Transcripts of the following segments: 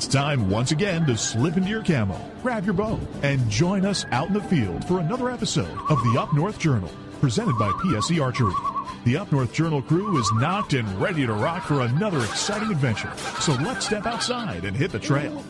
time once again to slip into your camo, grab your bow, and join us out in the field for another episode of the Up North Journal, presented by PSE Archery. The Up North Journal crew is knocked and ready to rock for another exciting adventure. So let's step outside and hit the trail.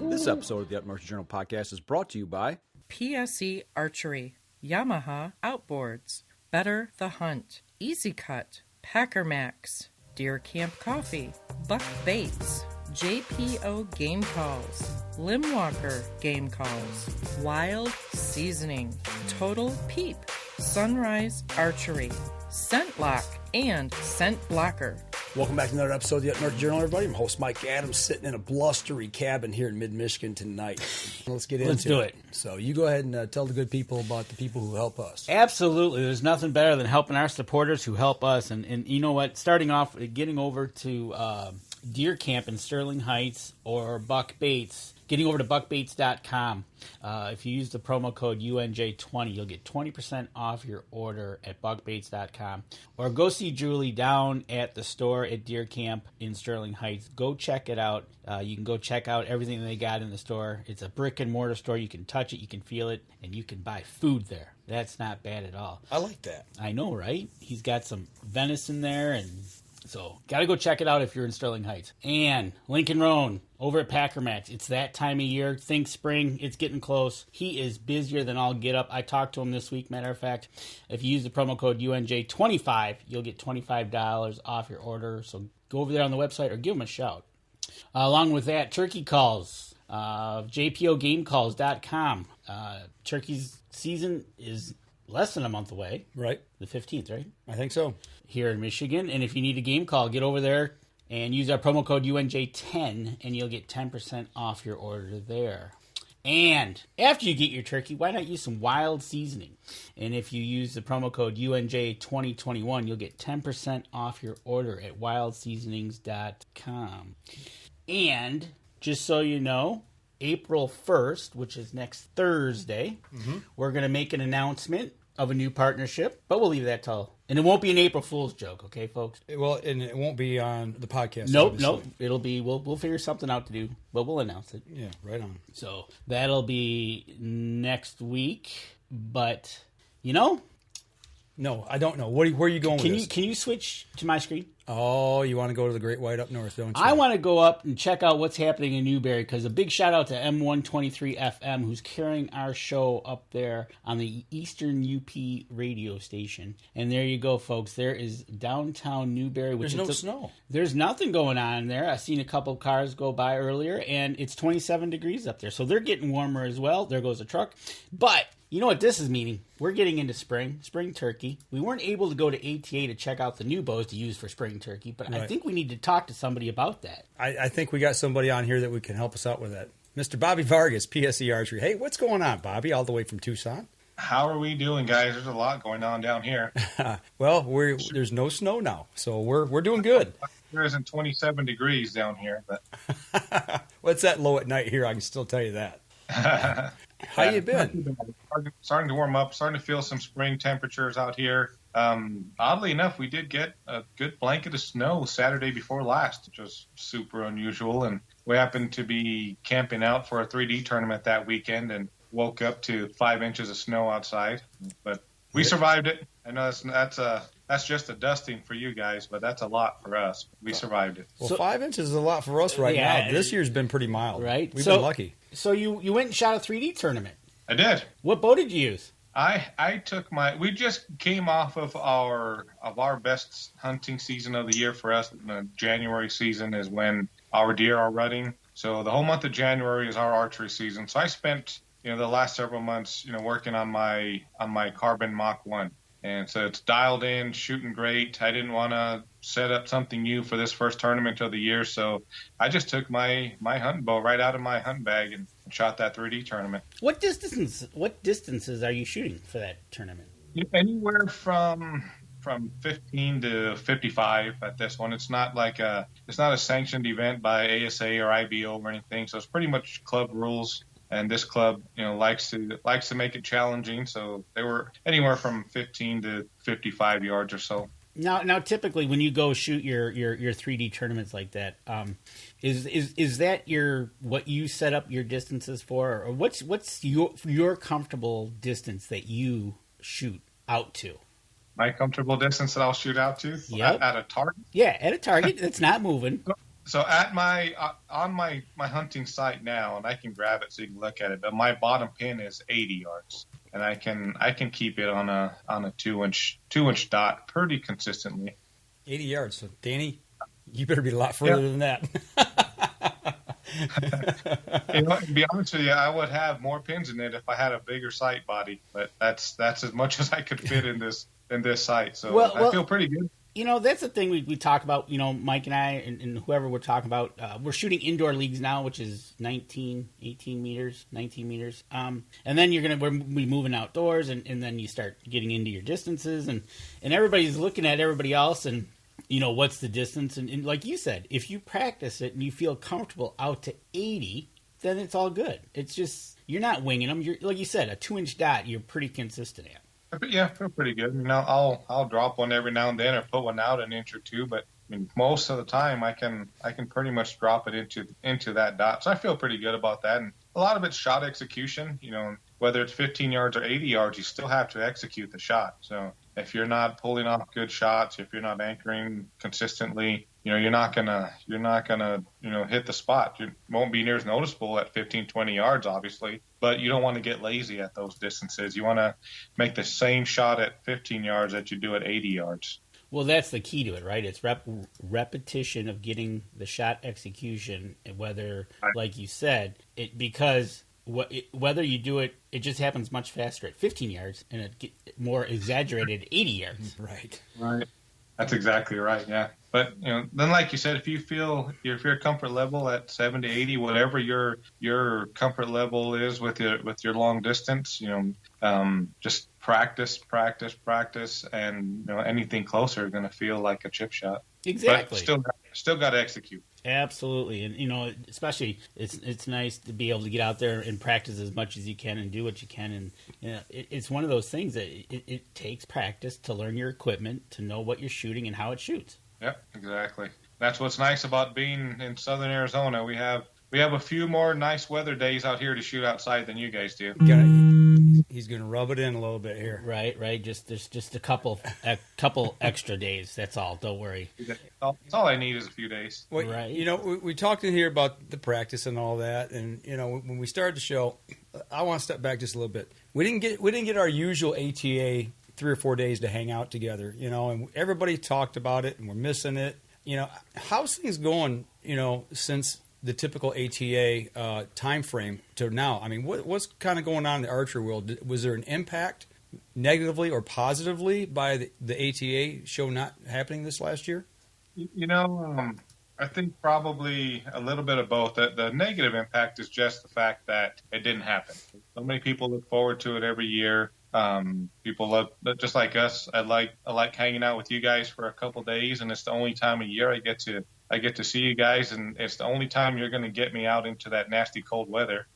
This episode of the Up North Journal podcast is brought to you by PSE Archery, Yamaha Outboards, Better the Hunt, Easy Cut, Packer Max, Deer Camp Coffee, Buck Baits, JPO Game Calls, Limwalker Game Calls, Wild Seasoning, Total Peep, Sunrise Archery, Scent Lock, and Scent Blocker. Welcome back to another episode of the Up North Journal, everybody. I'm host Mike Adams, sitting in a blustery cabin here in mid-Michigan tonight. Let's get into it. Let's do it. So you go ahead and tell the good people about the people who help us. Absolutely. There's nothing better than helping our supporters who help us. And you know what? Starting off, getting over to Deer Camp in Sterling Heights or Buck Baits. Getting over to buckbaits.com. If you use the promo code UNJ20, you'll get 20% off your order at buckbaits.com. Or go see Julie down at the store at Deer Camp in Sterling Heights. Go check it out. You can go check out everything they got in the store. It's a brick and mortar store. You can touch it, you can feel it, and you can buy food there. That's not bad at all. I like that. I know, right? He's got some venison there, and so got to go check it out if you're in Sterling Heights. And Lincoln Roan over at Packer Max. It's that time of year. Think spring. It's getting close. He is busier than I'll get up. I talked to him this week, matter of fact. If you use the promo code UNJ25, you'll get $25 off your order. So go over there on the website or give him a shout. Along with that, turkey calls. JPOGameCalls.com. Turkey's season is less than a month away. Right. The 15th, right? I think so. Here in Michigan. And if you need a game call, get over there and use our promo code UNJ10 and you'll get 10% off your order there. And after you get your turkey, why not use some wild seasoning? And if you use the promo code UNJ2021, you'll get 10% off your order at wildseasonings.com. And just so you know, April 1st, which is next Thursday, we're going to make an announcement of a new partnership, but we'll leave that till... And it won't be an April Fool's joke, okay, folks? Well, and it won't be on the podcast. Nope. It'll be... We'll figure something out to do, but we'll announce it. Yeah, right on. So that'll be next week, but, you know... No, I don't know. Where are you going with this? Can you switch to my screen? Oh, you want to go to the Great White up north, don't you? I want to go up and check out what's happening in Newberry, because a big shout out to M123 FM, who's carrying our show up there on the Eastern UP radio station. And there you go, folks. There is downtown Newberry. There's no snow. There's nothing going on there. I've seen a couple cars go by earlier, and it's 27 degrees up there. So they're getting warmer as well. There goes a truck. But... you know what this is meaning? We're getting into spring turkey. We weren't able to go to ATA to check out the new bows to use for spring turkey, but right. I think we need to talk to somebody about that. I think we got somebody on here that we can help us out with that. Mr. Bobby Vargas, PSE Archery. Hey, what's going on, Bobby, all the way from Tucson? How are we doing, guys? There's a lot going on down here. Well, there's no snow now, so we're doing good. There isn't 27 degrees down here. But what's that low at night here? I can still tell you that. How you been? Starting to warm up, starting to feel some spring temperatures out here. Oddly enough, we did get a good blanket of snow Saturday before last, which was super unusual. And we happened to be camping out for a 3D tournament that weekend and woke up to 5 inches of snow outside. But we survived it. I know that's just a dusting for you guys, but that's a lot for us. We survived it. Well, 5 inches is a lot for us right now. This year's been pretty mild. Right. We've been lucky. So you went and shot a 3D tournament. I did. What bow did you use? I took we just came off of our best hunting season of the year for us. The January season is when our deer are rutting. So the whole month of January is our archery season. So I spent, the last several months, working on my Carbon Mach 1. And so it's dialed in, shooting great. I didn't want to set up something new for this first tournament of the year, so I just took my hunting bow right out of my hunting bag and shot that 3D tournament. What distances are you shooting for that tournament? Anywhere from 15 to 55 at this one. It's not a sanctioned event by ASA or IBO or anything, so it's pretty much club rules. And this club, likes to make it challenging. So they were anywhere from 15 to 55 yards or so. Now, typically when you go shoot your 3D tournaments like that, is that what you set up your distances for, or what's your comfortable distance that you shoot out to? My comfortable distance that I'll shoot out to Yep. at a target. Yeah, at a target that's not moving. So at on my hunting site now, and I can grab it so you can look at it. But my bottom pin is 80 yards, and I can keep it on a 2-inch dot pretty consistently. 80 yards. So Danny, you better be a lot further than that. To be honest with you, I would have more pins in it if I had a bigger sight body, but that's as much as I could fit in this site. So I feel pretty good. That's the thing we talk about, Mike and I and whoever we're talking about. We're shooting indoor leagues now, which is 19 meters. And then we're moving outdoors, and then you start getting into your distances, and everybody's looking at everybody else, and, what's the distance? And like you said, if you practice it and you feel comfortable out to 80, then it's all good. It's just, you're not winging them. You're, like you said, a 2-inch dot, you're pretty consistent at. Yeah, I feel pretty good. I'll drop one every now and then or put one out an inch or two, but most of the time I can pretty much drop it into that dot. So I feel pretty good about that. And a lot of it's shot execution. Whether it's 15 yards or 80 yards, you still have to execute the shot. So if you're not pulling off good shots, if you're not anchoring consistently, you're not gonna hit the spot. You won't be near as noticeable at 15, 20 yards, obviously, but you don't want to get lazy at those distances. You want to make the same shot at 15 yards that you do at 80 yards. Well, that's the key to it, right? It's repetition of getting the shot execution, and whether, like you said, because whether you do it, it just happens much faster at 15 yards, and it gets more exaggerated at 80 yards. Right. That's exactly right. Yeah. But, then like you said, if you feel your comfort level at 70, 80, whatever your comfort level is with your long distance, just practice. And, anything closer is going to feel like a chip shot. Exactly. But still got to execute. Absolutely. And, especially it's nice to be able to get out there and practice as much as you can and do what you can. And, it's one of those things that it takes practice to learn your equipment, to know what you're shooting and how it shoots. Yep, exactly. That's what's nice about being in southern Arizona. We have a few more nice weather days out here to shoot outside than you guys do. He's going to rub it in a little bit here. Right. There's just a couple extra days. That's all. Don't worry. That's all I need is a few days. Well, right. We talked in here about the practice and all that, and when we started the show, I want to step back just a little bit. We didn't get our usual ATA 3 or 4 days to hang out together, and everybody talked about it, and we're missing it. How's things going, since the typical ATA time frame to now? I mean, what's kind of going on in the archery world? Was there an impact, negatively or positively, by the ATA show not happening this last year? I think probably a little bit of both. The negative impact is just the fact that it didn't happen. So many people look forward to it every year. People love, just like us. I like hanging out with you guys for a couple days, and it's the only time of year I get to see you guys, and it's the only time you're going to get me out into that nasty cold weather.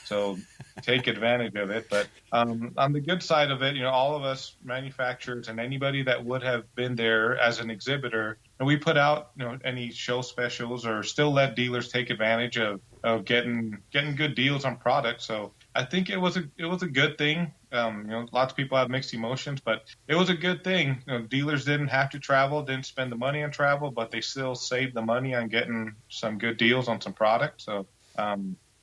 So take advantage of it. But on the good side of it, all of us manufacturers and anybody that would have been there as an exhibitor, and we put out any show specials or still let dealers take advantage of getting good deals on products. So I think it was a good thing. Lots of people have mixed emotions, but it was a good thing. Dealers didn't have to travel, didn't spend the money on travel, but they still saved the money on getting some good deals on some products. So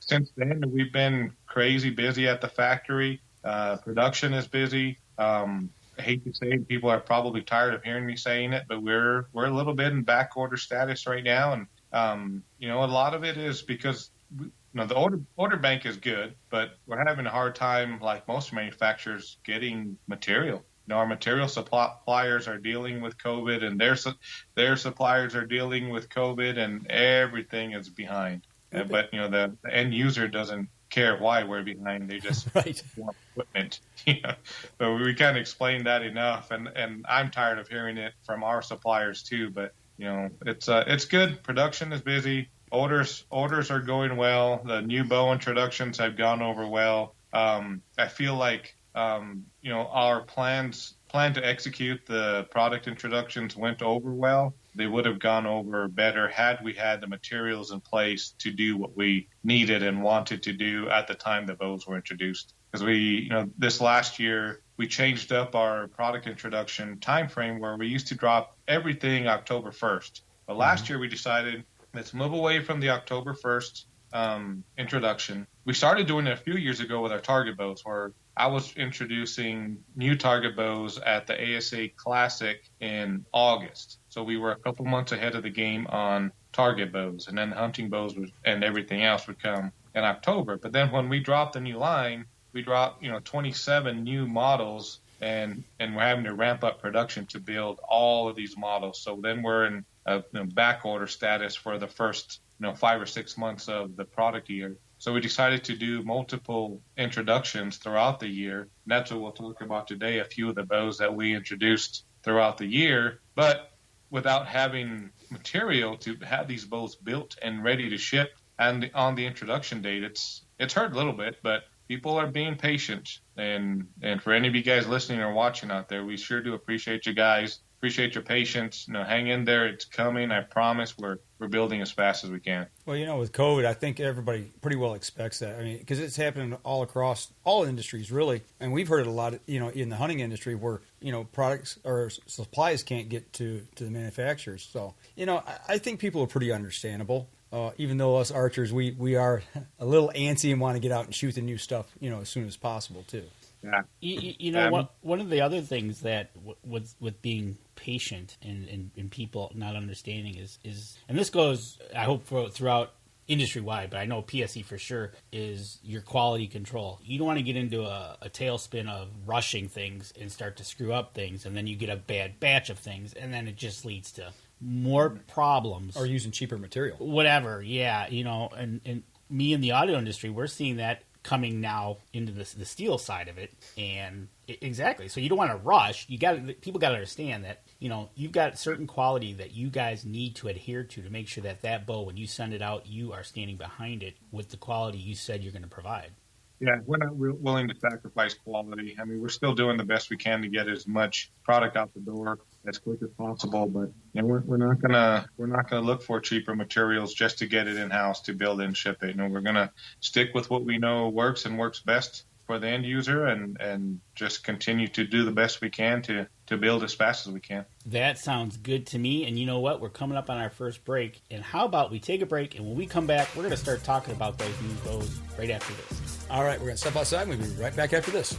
since then, we've been crazy busy at the factory. Production is busy. I hate to say it, people are probably tired of hearing me saying it, but we're a little bit in back order status right now, and a lot of it is because the order bank is good, but we're having a hard time, like most manufacturers, getting material. Our material suppliers are dealing with COVID, and their suppliers are dealing with COVID, and everything is behind. But the end user doesn't care why we're behind. They just want equipment. So we can't explain that enough, and I'm tired of hearing it from our suppliers too. But it's good. Production is busy. Orders are going well. The new bow introductions have gone over well. I feel like our plan to execute the product introductions went over well. They would have gone over better had we had the materials in place to do what we needed and wanted to do at the time the bows were introduced. Because this last year, we changed up our product introduction time frame where we used to drop everything October 1st. But last year we decided, let's move away from the October 1st introduction. We started doing it a few years ago with our target bows, where I was introducing new target bows at the ASA Classic in August. So we were a couple months ahead of the game on target bows, and then hunting bows and everything else would come in October. But then when we dropped the new line, we dropped 27 new models, and we're having to ramp up production to build all of these models. So then we're in a back order status for the first 5 or 6 months of the product year. So we decided to do multiple introductions throughout the year. And that's what we'll talk about today, a few of the bows that we introduced throughout the year, but without having material to have these bows built and ready to ship. And on the introduction date, it's hurt a little bit, but people are being patient. And for any of you guys listening or watching out there, we sure do appreciate you guys. Appreciate your patience. Hang in there. It's coming. I promise. We're building as fast as we can. Well, with COVID, I think everybody pretty well expects that. I mean, because it's happening all across all industries, really. And we've heard it a lot, in the hunting industry where, products or supplies can't get to the manufacturers. So, I think people are pretty understandable. Even though us archers, we are a little antsy and want to get out and shoot the new stuff, as soon as possible, too. Yeah. One of the other things that with being patient and people not understanding is, and this goes, I hope, throughout industry-wide, but I know PSE for sure, is your quality control. You don't want to get into a tailspin of rushing things and start to screw up things, and then you get a bad batch of things, and then it just leads to more problems. Or using cheaper material. Whatever, yeah. And me in the audio industry, we're seeing that coming now into the steel side of it, and exactly. So you don't want to rush. People got to understand that you've got certain quality that you guys need to adhere to make sure that bow, when you send it out, you are standing behind it with the quality you said you're going to provide. Yeah, we're not willing to sacrifice quality. I mean, we're still doing the best we can to get as much product out the door as quick as possible, but we're not gonna look for cheaper materials just to get it in house to build and ship it. We're gonna stick with what we know works and works best for the end user, and just continue to do the best we can to build as fast as we can. That sounds good to me. And you know what? We're coming up on our first break, and how about we take a break, and when we come back, we're going to start talking about those new bows right after this. All right, we're going to step outside, and we'll be right back after this.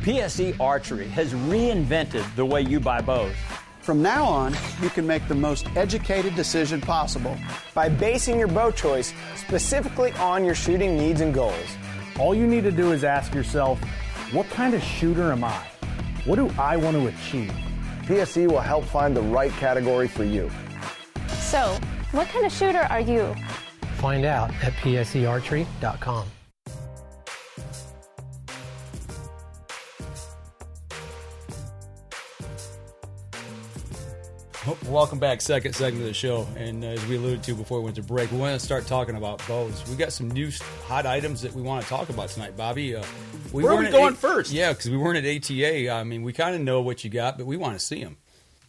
PSE Archery has reinvented the way you buy bows. From now on, you can make the most educated decision possible by basing your bow choice specifically on your shooting needs and goals. All you need to do is ask yourself, what kind of shooter am I? What do I want to achieve? PSE will help find the right category for you. So, what kind of shooter are you? Find out at PSEArchery.com. Welcome back, second segment of the show. And as we alluded to before we went to break, we want to start talking about bows. We got some new hot items that we want to talk about tonight, Bobby. Where are we going first? Yeah, because we weren't at ATA. I mean, we kind of know what you got, but we want to see them.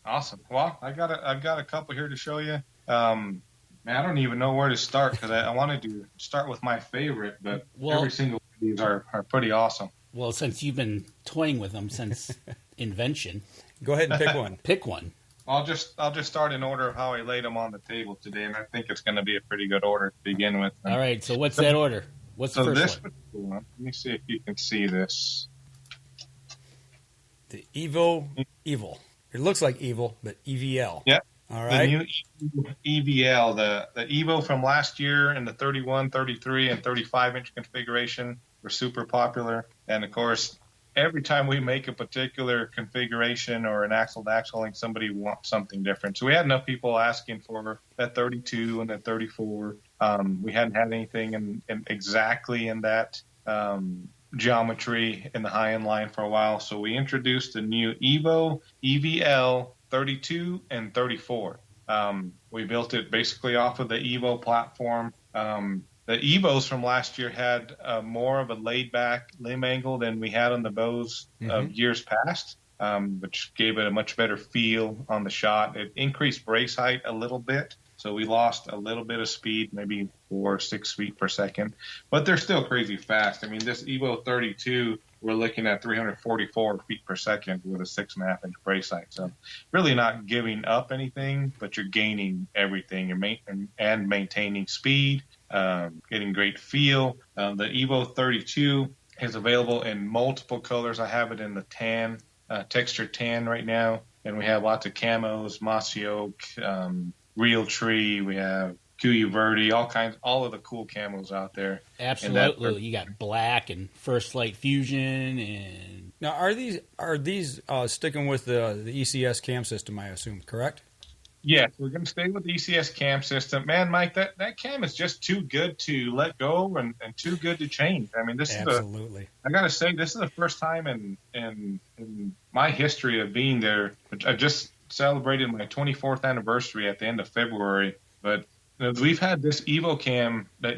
Awesome. Well, I've got a couple here to show you. Man, I don't even know where to start because I wanted to start with my favorite, but every single one of these are pretty awesome. Well, since you've been toying with them since invention, go ahead and pick one. Pick one. I'll just start in order of how I laid them on the table today, and I think it's going to be a pretty good order to begin with. All right, so what's that order? What's the first one? Let me see if you can see this. The Evo Evil. It looks like Evil, but EVL. Yep. All right. The new EVL, the Evo from last year in the 31, 33, and 35-inch configuration were super popular. And, of course, every time we make a particular configuration or an axle-to-axle link, somebody wants something different. So we had enough people asking for that 32 and that 34. We hadn't had anything exactly in that geometry in the high-end line for a while. So we introduced the new Evo EVL 32 and 34. We built it basically off of the Evo platform. The Evos from last year had more of a laid-back limb angle than we had on the bows of years past, which gave it a much better feel on the shot. It increased brace height a little bit, so we lost a little bit of speed, maybe 4 or 6 feet per second. But they're still crazy fast. I mean, this Evo 32, we're looking at 344 feet per second with a 6.5-inch brace height. So really not giving up anything, but you're gaining everything and maintaining speed, getting great feel. The Evo 32 is available in multiple colors. I have it in the tan, texture tan right now. And we have lots of camos, mossy oak, real tree. We have Kuya Verde, all of the cool camos out there. Absolutely. You got black and First Light Fusion. And now, are these sticking with the ECS cam system, I assume, correct? Yes, we're going to stay with the ECS cam system. Man, Mike, that cam is just too good to let go and too good to change. I mean, absolutely. I got to say, this is the first time in my history of being there. I just celebrated my 24th anniversary at the end of February, but we've had this Evo cam, the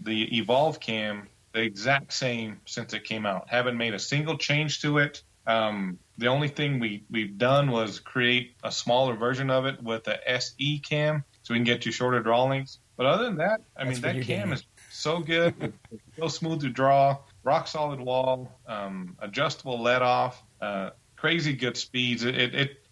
Evolve cam, the exact same since it came out. Haven't made a single change to it. The only thing we've done was create a smaller version of it with the SE cam, so we can get you shorter draw lengths. But other than that, I mean, that cam is so good. It's so smooth to draw, rock solid wall, adjustable let off, crazy good speeds.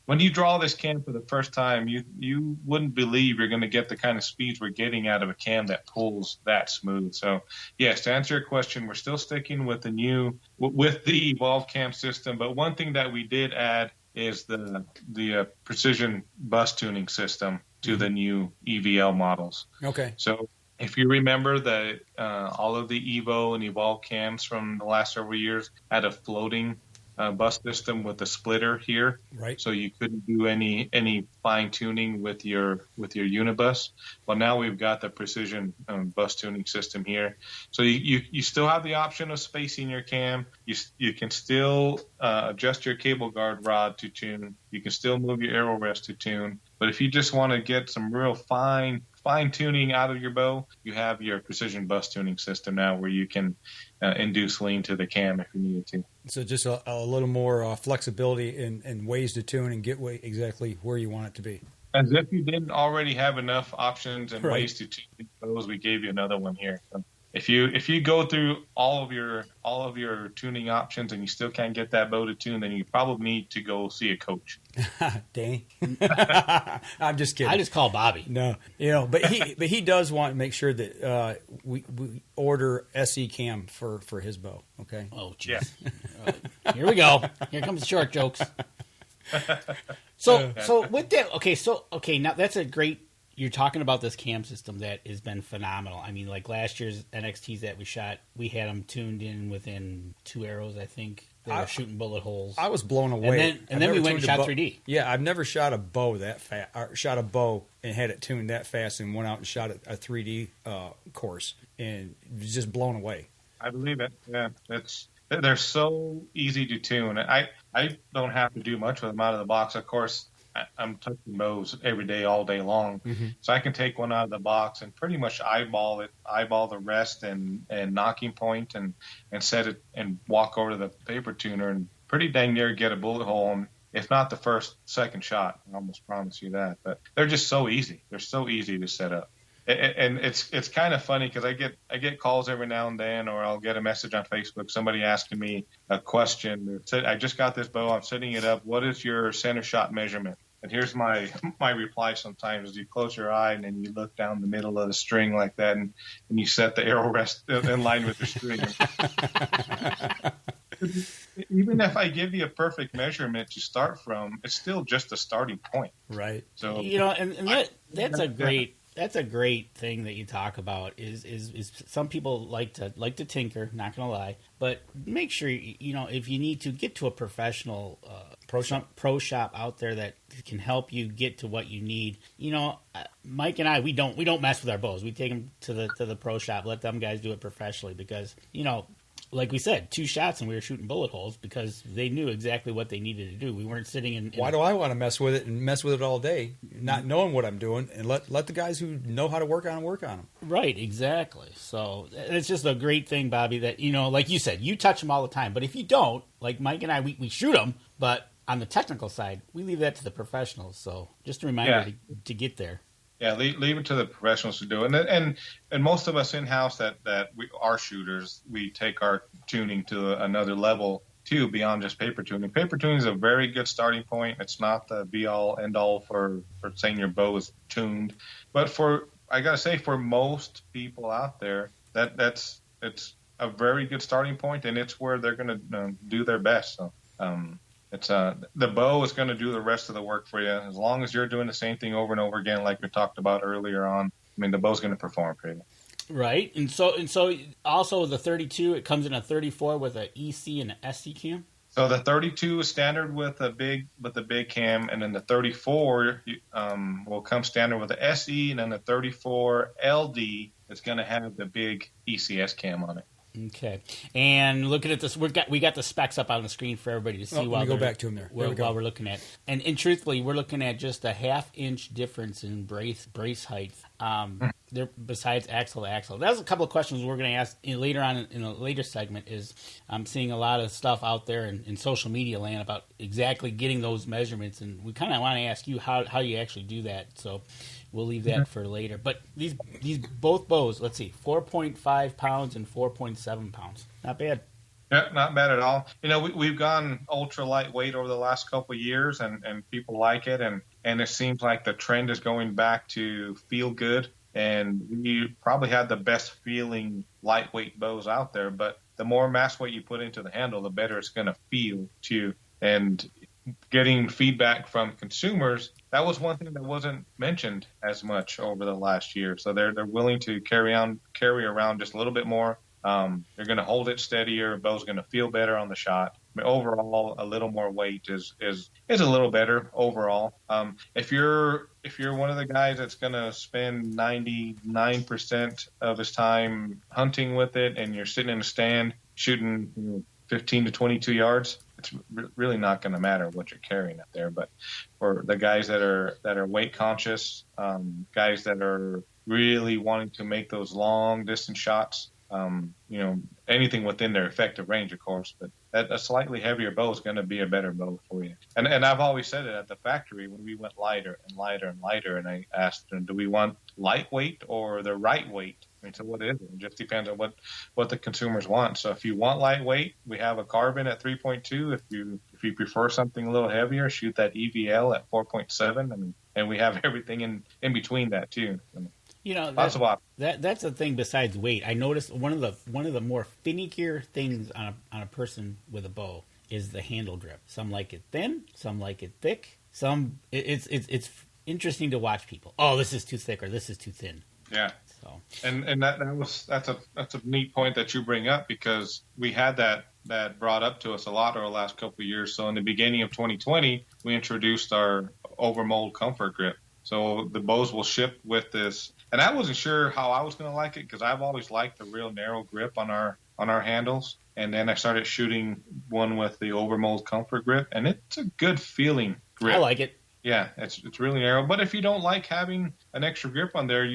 When you draw this cam for the first time, you wouldn't believe you're going to get the kind of speeds we're getting out of a cam that pulls that smooth. So, yes, to answer your question, we're still sticking with the Evolve cam system. But one thing that we did add is the precision bus tuning system to the new EVL models. Okay. So if you remember that all of the Evo and Evolve cams from the last several years had a floating bus system with a splitter here, right? So you couldn't do any fine tuning with your unibus. Well, now we've got the precision bus tuning system here, so you still have the option of spacing your cam. You can still adjust your cable guard rod to tune. You can still move your arrow rest to tune. But if you just want to get some real fine tuning out of your bow, you have your precision bus tuning system now, where you can induce lean to the cam if you needed to. So just a little more flexibility in ways to tune and get exactly where you want it to be. As if you didn't already have enough options and ways to tune those, we gave you another one here. So if you go through all of your tuning options and you still can't get that bow to tune, then you probably need to go see a coach. Dang. I'm just kidding. I just call Bobby. No, but he does want to make sure that we order SE cam for his bow. Okay. Oh, geez. Yeah. Here we go. Here comes the short jokes. So with that, okay, now that's a great. You're talking about this cam system that has been phenomenal. I mean, like last year's NXTs that we shot, we had them tuned in within 2 arrows, I think. They were shooting bullet holes. I was blown away. And then we went and shot 3D. Yeah, I've never shot a bow that fast. Or shot a bow and had it tuned that fast and went out and shot a 3D course and was just blown away. I believe it. Yeah, they're so easy to tune. I don't have to do much with them out of the box. Of course, I'm touching bows every day, all day long. Mm-hmm. So I can take one out of the box and pretty much eyeball the rest and knocking point and set it and walk over to the paper tuner and pretty dang near get a bullet hole. And if not the second shot, I almost promise you that. But they're just so easy. They're so easy to set up. And it's kind of funny because I get calls every now and then, or I'll get a message on Facebook, somebody asking me a question. I just got this bow, I'm setting it up. What is your center shot measurement? And here's my reply sometimes is you close your eye and then you look down the middle of the string like that and you set the arrow rest in line with the string. Even if I give you a perfect measurement to start from, it's still just a starting point. Right. So that's a great thing that you talk about is some people like to tinker, not gonna lie, but make sure if you need to get to a professional pro shop out there that can help you get to what you need. Mike and I, we don't mess with our bows. We take them to the pro shop, let them guys do it professionally because like we said, 2 shots and we were shooting bullet holes because they knew exactly what they needed to do. We weren't sitting in Why do I want to mess with it and mess with it all day, not knowing what I'm doing, and let the guys who know how to work on them. Right, exactly. So it's just a great thing, Bobby, that, like you said, you touch them all the time. But if you don't, like Mike and I, we shoot them, but on the technical side, we leave that to the professionals. So just a reminder to get there. Yeah, leave it to the professionals to do it. And most of us in-house that we are shooters, we take our tuning to another level, too, beyond just paper tuning. Paper tuning is a very good starting point. It's not the be-all, end-all for saying your bow is tuned. But I got to say, for most people out there, it's a very good starting point, and it's where they're going to do their best. So it's the bow is going to do the rest of the work for you. As long as you're doing the same thing over and over again, like we talked about earlier on, I mean, the bow's going to perform for you. Right. And so also the 32, it comes in a 34 with an EC and an SC cam. So the 32 is standard with a big cam, and then the 34 will come standard with the SE, and then the 34 LD is going to have the big ECS cam on it. Okay, and looking at this, we got the specs up on the screen for everybody to see. Let me go back to them there. While we're looking at, and truthfully, we're looking at just a 1/2 inch difference in brace height. There, besides axle to axle, that's a couple of questions we're going to ask later on in a later segment. Is I'm seeing a lot of stuff out there in social media land about exactly getting those measurements, and we kind of want to ask you how you actually do that. So. We'll leave that for later. But these both bows, let's see, 4.5 pounds and 4.7 pounds. Not bad. Yeah, not bad at all. We've gone ultra lightweight over the last couple of years, and people like it. And it seems like the trend is going back to feel good. And we probably had the best feeling lightweight bows out there. But the more mass weight you put into the handle, the better it's going to feel too. And getting feedback from consumers, that was one thing that wasn't mentioned as much over the last year. So they're willing to carry around just a little bit more. They're going to hold it steadier. Bow's going to feel better on the shot. I mean, overall, a little more weight is a little better overall. If you're one of the guys that's going to spend 99% of his time hunting with it, and you're sitting in a stand shooting 15 to 22 yards, it's really not going to matter what you're carrying up there. But for the guys that are weight conscious, guys that are really wanting to make those long distance shots, anything within their effective range, of course, but a slightly heavier bow is going to be a better bow for you. And I've always said it at the factory when we went lighter and lighter and lighter, and I asked them, do we want lightweight or the right weight? I mean, so what is it? It just depends on what the consumers want. So if you want lightweight, we have a carbon at 3.2. If you prefer something a little heavier, shoot that EVL at 4.7. And we have everything in between that too. Lots of options. That's the thing. Besides weight, I noticed one of the more finickier things on a person with a bow is the handle grip. Some like it thin, some like it thick. Some it's interesting to watch people. Oh, this is too thick or this is too thin. Yeah. So and that's a neat point that you bring up, because we had that brought up to us a lot over the last couple of years. So in the beginning of 2020, we introduced our overmold comfort grip. So the bows will ship with this, and I wasn't sure how I was going to like it, because I've always liked the real narrow grip on our handles. And then I started shooting one with the overmold comfort grip, and it's a good feeling grip. I like it. Yeah, it's really narrow. But if you don't like having an extra grip on there,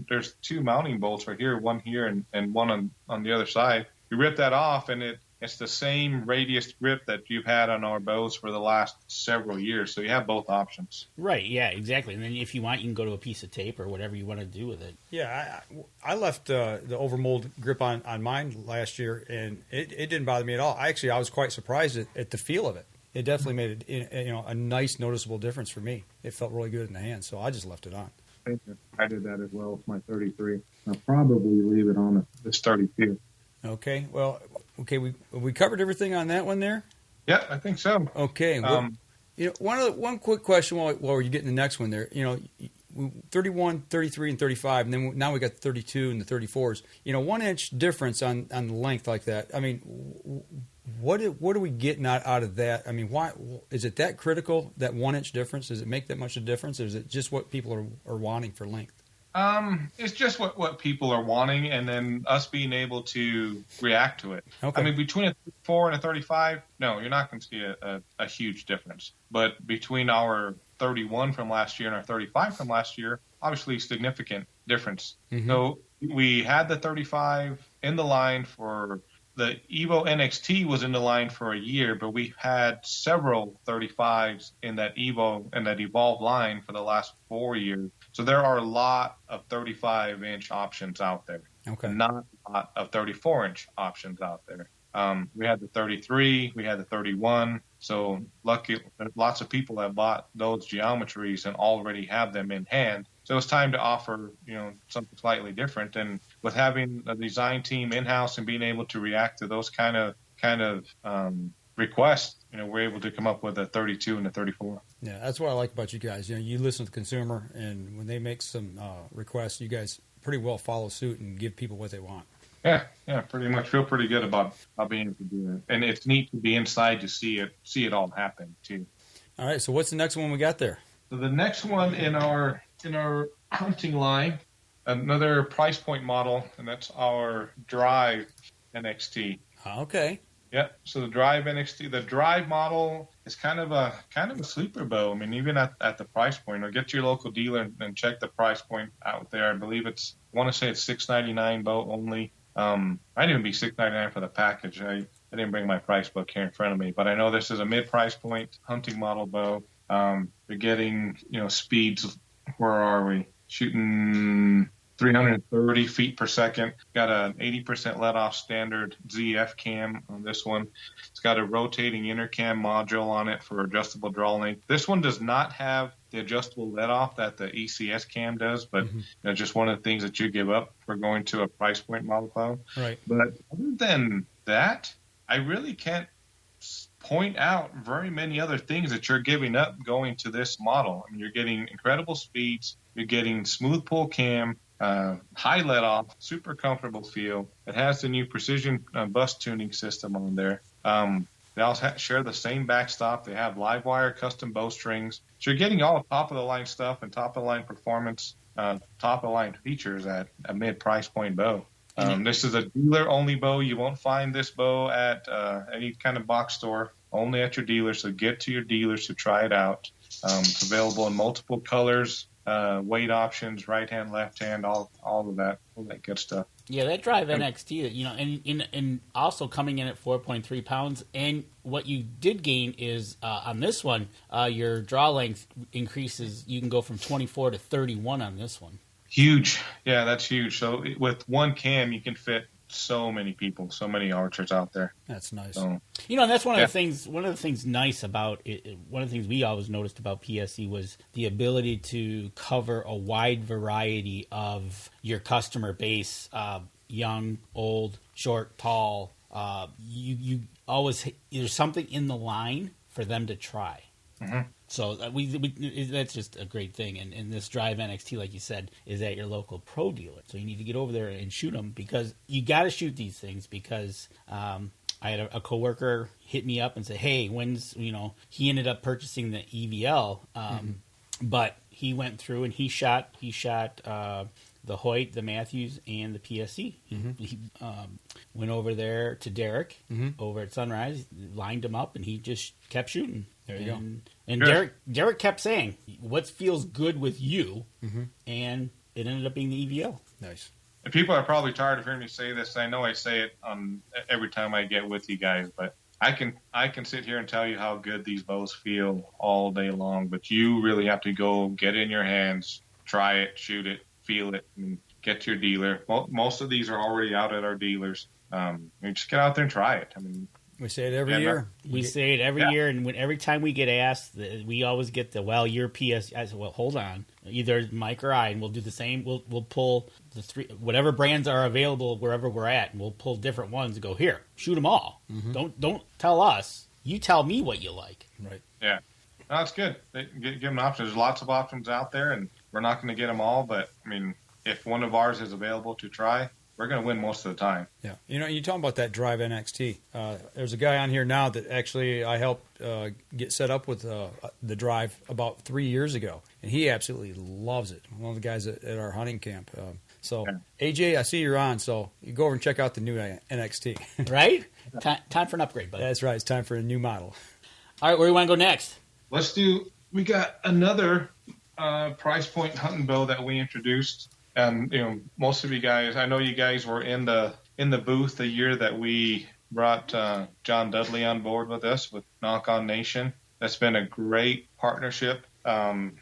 there's 2 mounting bolts right here, one here and one on the other side. You rip that off, and it's the same radius grip that you've had on our bows for the last several years. So you have both options. Right, yeah, exactly. And then if you want, you can go to a piece of tape or whatever you want to do with it. Yeah, I left the overmold grip on mine last year, and it didn't bother me at all. I was quite surprised at the feel of it. It definitely made it, a nice noticeable difference for me. It felt really good in the hand, so I just left it on. I did that as well with my 33. I'll probably leave it on this 32. Okay, well, we covered everything on that one there? Yeah, I think so. Okay. Well, one quick question while we're getting the next one there. 31, 33, and 35, and then now we got the 32 and the 34s. 1 inch difference on the length like that. I mean, what are we getting out of that? I mean, why is it that critical, that 1 inch difference? Does it make that much of a difference, or is it just what people are wanting for length? It's just what people are wanting, and then us being able to react to it. Okay. I mean, between a 34 and a 35, no, you're not going to see a huge difference. But between our 31 from last year and our 35 from last year, obviously significant difference. Mm-hmm. So we had the 35 in the line for the Evo NXT was in the line for a year, but we had several 35s in that Evo and that Evolve line for the last 4 years. So there are a lot of 35-inch options out there. Okay. Not a lot of 34-inch options out there. We had the 33, we had the 31. So lucky, lots of people have bought those geometries and already have them in hand. So it's time to offer, something slightly different. And with having a design team in-house and being able to react to those kind of requests, we're able to come up with a 32 and a 34. Yeah, that's what I like about you guys. You listen to the consumer, and when they make some requests, you guys pretty well follow suit and give people what they want. Yeah, pretty much. Feel pretty good about being able to do it. And it's neat to be inside to see it all happen too. All right, so what's the next one we got there? So the next one in our hunting line, another price point model, and that's our Drive NXT. Okay. Yeah. So the Drive NXT, the Drive model is kind of a sleeper bow. I mean, even at the price point, or get to your local dealer and check the price point out there. I believe I want to say it's $699 bow only. Might even be $699 for the package. I didn't bring my price book here in front of me, but I know this is a mid-price point hunting model bow. You're getting, speeds. Where are we? Shooting 330 feet per second. Got an 80% let-off standard ZF cam on this one. It's got a rotating intercam module on it for adjustable draw length. This one does not have the adjustable let-off that the ECS cam does, but just one of the things that you give up for going to a price point model bow. Right. But other than that, I really can't point out very many other things that you're giving up going to this model. I mean, you're getting incredible speeds. You're getting smooth pull cam, high let off, super comfortable feel. It has the new precision bus tuning system on there. They also share the same backstop. They have Livewire custom bowstrings. So you're getting all top of the line stuff and top of the line performance, top of the line features at a mid price point bow. This is a dealer only bow. You won't find this bow at any kind of box store, only at your dealer. So get to your dealers to try it out. It's available in multiple colors, weight options, right hand, left hand, all of that good stuff. Yeah, that Drive NXT, and also coming in at 4.3 pounds. And what you did gain is on this one, your draw length increases. You can go from 24 to 31 on this one. Huge. Yeah, that's huge. So with one cam, you can fit so many people, so many archers out there. That's nice. So, and that's one of the things. One of the things nice about it. One of the things we always noticed about PSE was the ability to cover a wide variety of your customer base, young, old, short, tall. You always there's something in the line for them to try. Mm-hmm. So that's just a great thing. And this Drive NXT, like you said, is at your local pro dealer. So you need to get over there and shoot them, because you got to shoot these things. Because I had a coworker hit me up and say, hey, when's, he ended up purchasing the EVL, but he went through and he shot the Hoyt, the Matthews, and the PSE. He went over there to Derek over at Sunrise, lined him up, and he just kept shooting. There you go. And Derek kept saying, what feels good with you? And it ended up being the EVL. Nice. And people are probably tired of hearing me say this. I know I say it on every time I get with you guys, but I can sit here and tell you how good these bows feel all day long, but you really have to go get it in your hands, try it, shoot it, feel it, and get to your dealer. Most of these are already out at our dealers. Just get out there and try it. I mean, we say it every year. We say it every year, and every time we get asked, we always get you're PS. I said, well, hold on. Either Mike or I, and we'll do the same. We'll pull the three, whatever brands are available wherever we're at, and we'll pull different ones and go, here, shoot them all. Don't tell us. You tell me what you like. Right. Yeah. No, that's good. Give them options. There's lots of options out there, and we're not going to get them all. But, I mean, if one of ours is available to try, we're going to win most of the time. Yeah. You talking about that Drive NXT. There's a guy on here now that actually I helped get set up with the Drive about 3 years ago, and he absolutely loves it. One of the guys at our hunting camp. AJ, I see you're on, so you go over and check out the new NXT. Right? Time for an upgrade, buddy. That's right. It's time for a new model. All right, where do you want to go next? We got another price point hunting bow that we introduced. And, most of you guys, I know you guys were in the booth the year that we brought John Dudley on board with us with Nock On Nation. That's been a great partnership.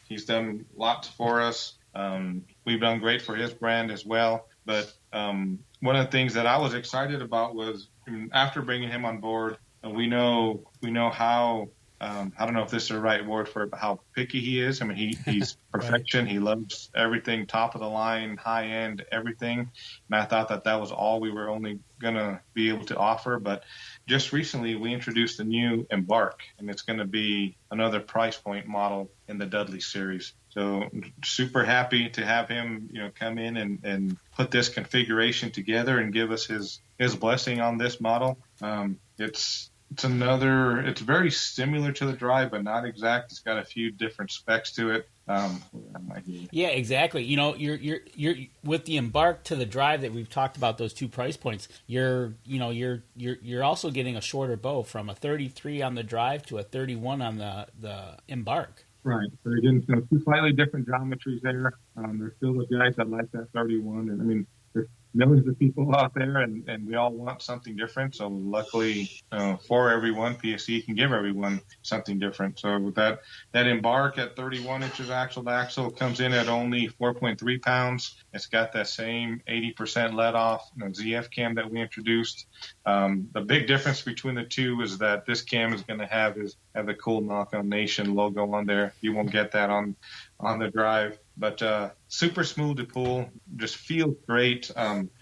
He's done lots for us. We've done great for his brand as well. But one of the things that I was excited about was after bringing him on board, we know how I don't know if this is the right word for it, but how picky he is. I mean, he's perfection. Right. He loves everything, top of the line, high end, everything. And I thought that was all we were only going to be able to offer. But just recently, we introduced the new Embark, and it's going to be another price point model in the Dudley series. So super happy to have him, come in and put this configuration together and give us his blessing on this model. It's very similar to the Drive, but not exact. It's got a few different specs to it. Yeah, exactly. You're with the Embark to the Drive that we've talked about, those two price points. You're also getting a shorter bow from a 33 on the Drive to a 31 on the Embark. Right. So again, two slightly different geometries there. There's still the guys that like that 31, and I mean, there's millions of people out there, and we all want something different. So luckily, for everyone, PSE can give everyone something different. So that Embark at 31 inches axle to axle comes in at only 4.3 pounds. It's got that same 80% let off ZF cam that we introduced. The big difference between the two is that this cam is going to have the cool Nock On Nation logo on there. You won't get that on the Drive. But super smooth to pull, just feels great.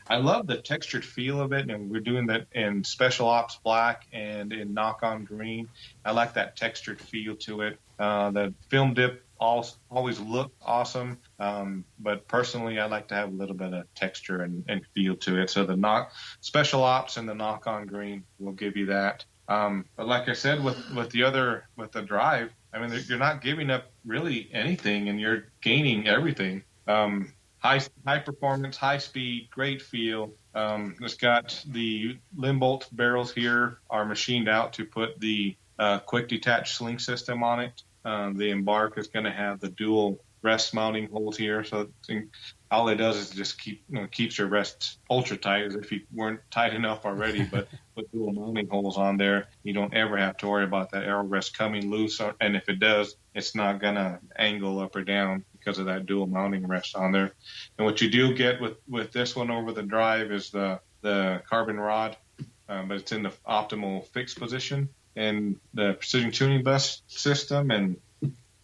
I love the textured feel of it, and we're doing that in Special Ops Black and in Nock On Green. I like that textured feel to it. The film dip always looked awesome, but personally I like to have a little bit of texture and feel to it. So the Special Ops and the Nock On Green will give you that. But like I said, with the Drive, I mean, you're not giving up really anything, and you're gaining everything. High performance, high speed, great feel. It's got the limb bolt barrels here are machined out to put the quick detach sling system on it. The Embark is going to have the dual rest mounting holes here, so all it does is just keeps your rests ultra tight, as if you weren't tight enough already. But with dual mounting holes on there, you don't ever have to worry about that arrow rest coming loose, and if it does, it's not gonna angle up or down because of that dual mounting rest on there. And what you do get with this one over the Drive is the carbon rod, but it's in the optimal fixed position, and the precision tuning bus system. And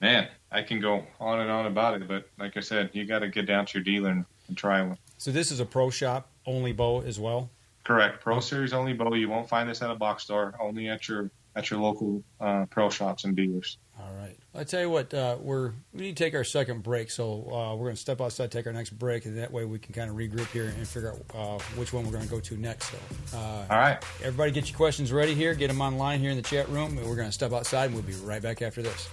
man, I can go on and on about it, but like I said, you got to get down to your dealer and try one. So this is a pro shop only bow as well? Correct. Pro Series only bow. You won't find this at a box store, only at your local pro shops and dealers. All right. I tell you what, we need to take our second break, so we're going to step outside, take our next break, and that way we can kind of regroup here and figure out which one we're going to go to next. So, all right. Everybody get your questions ready here. Get them online here in the chat room. We're going to step outside, and we'll be right back after this.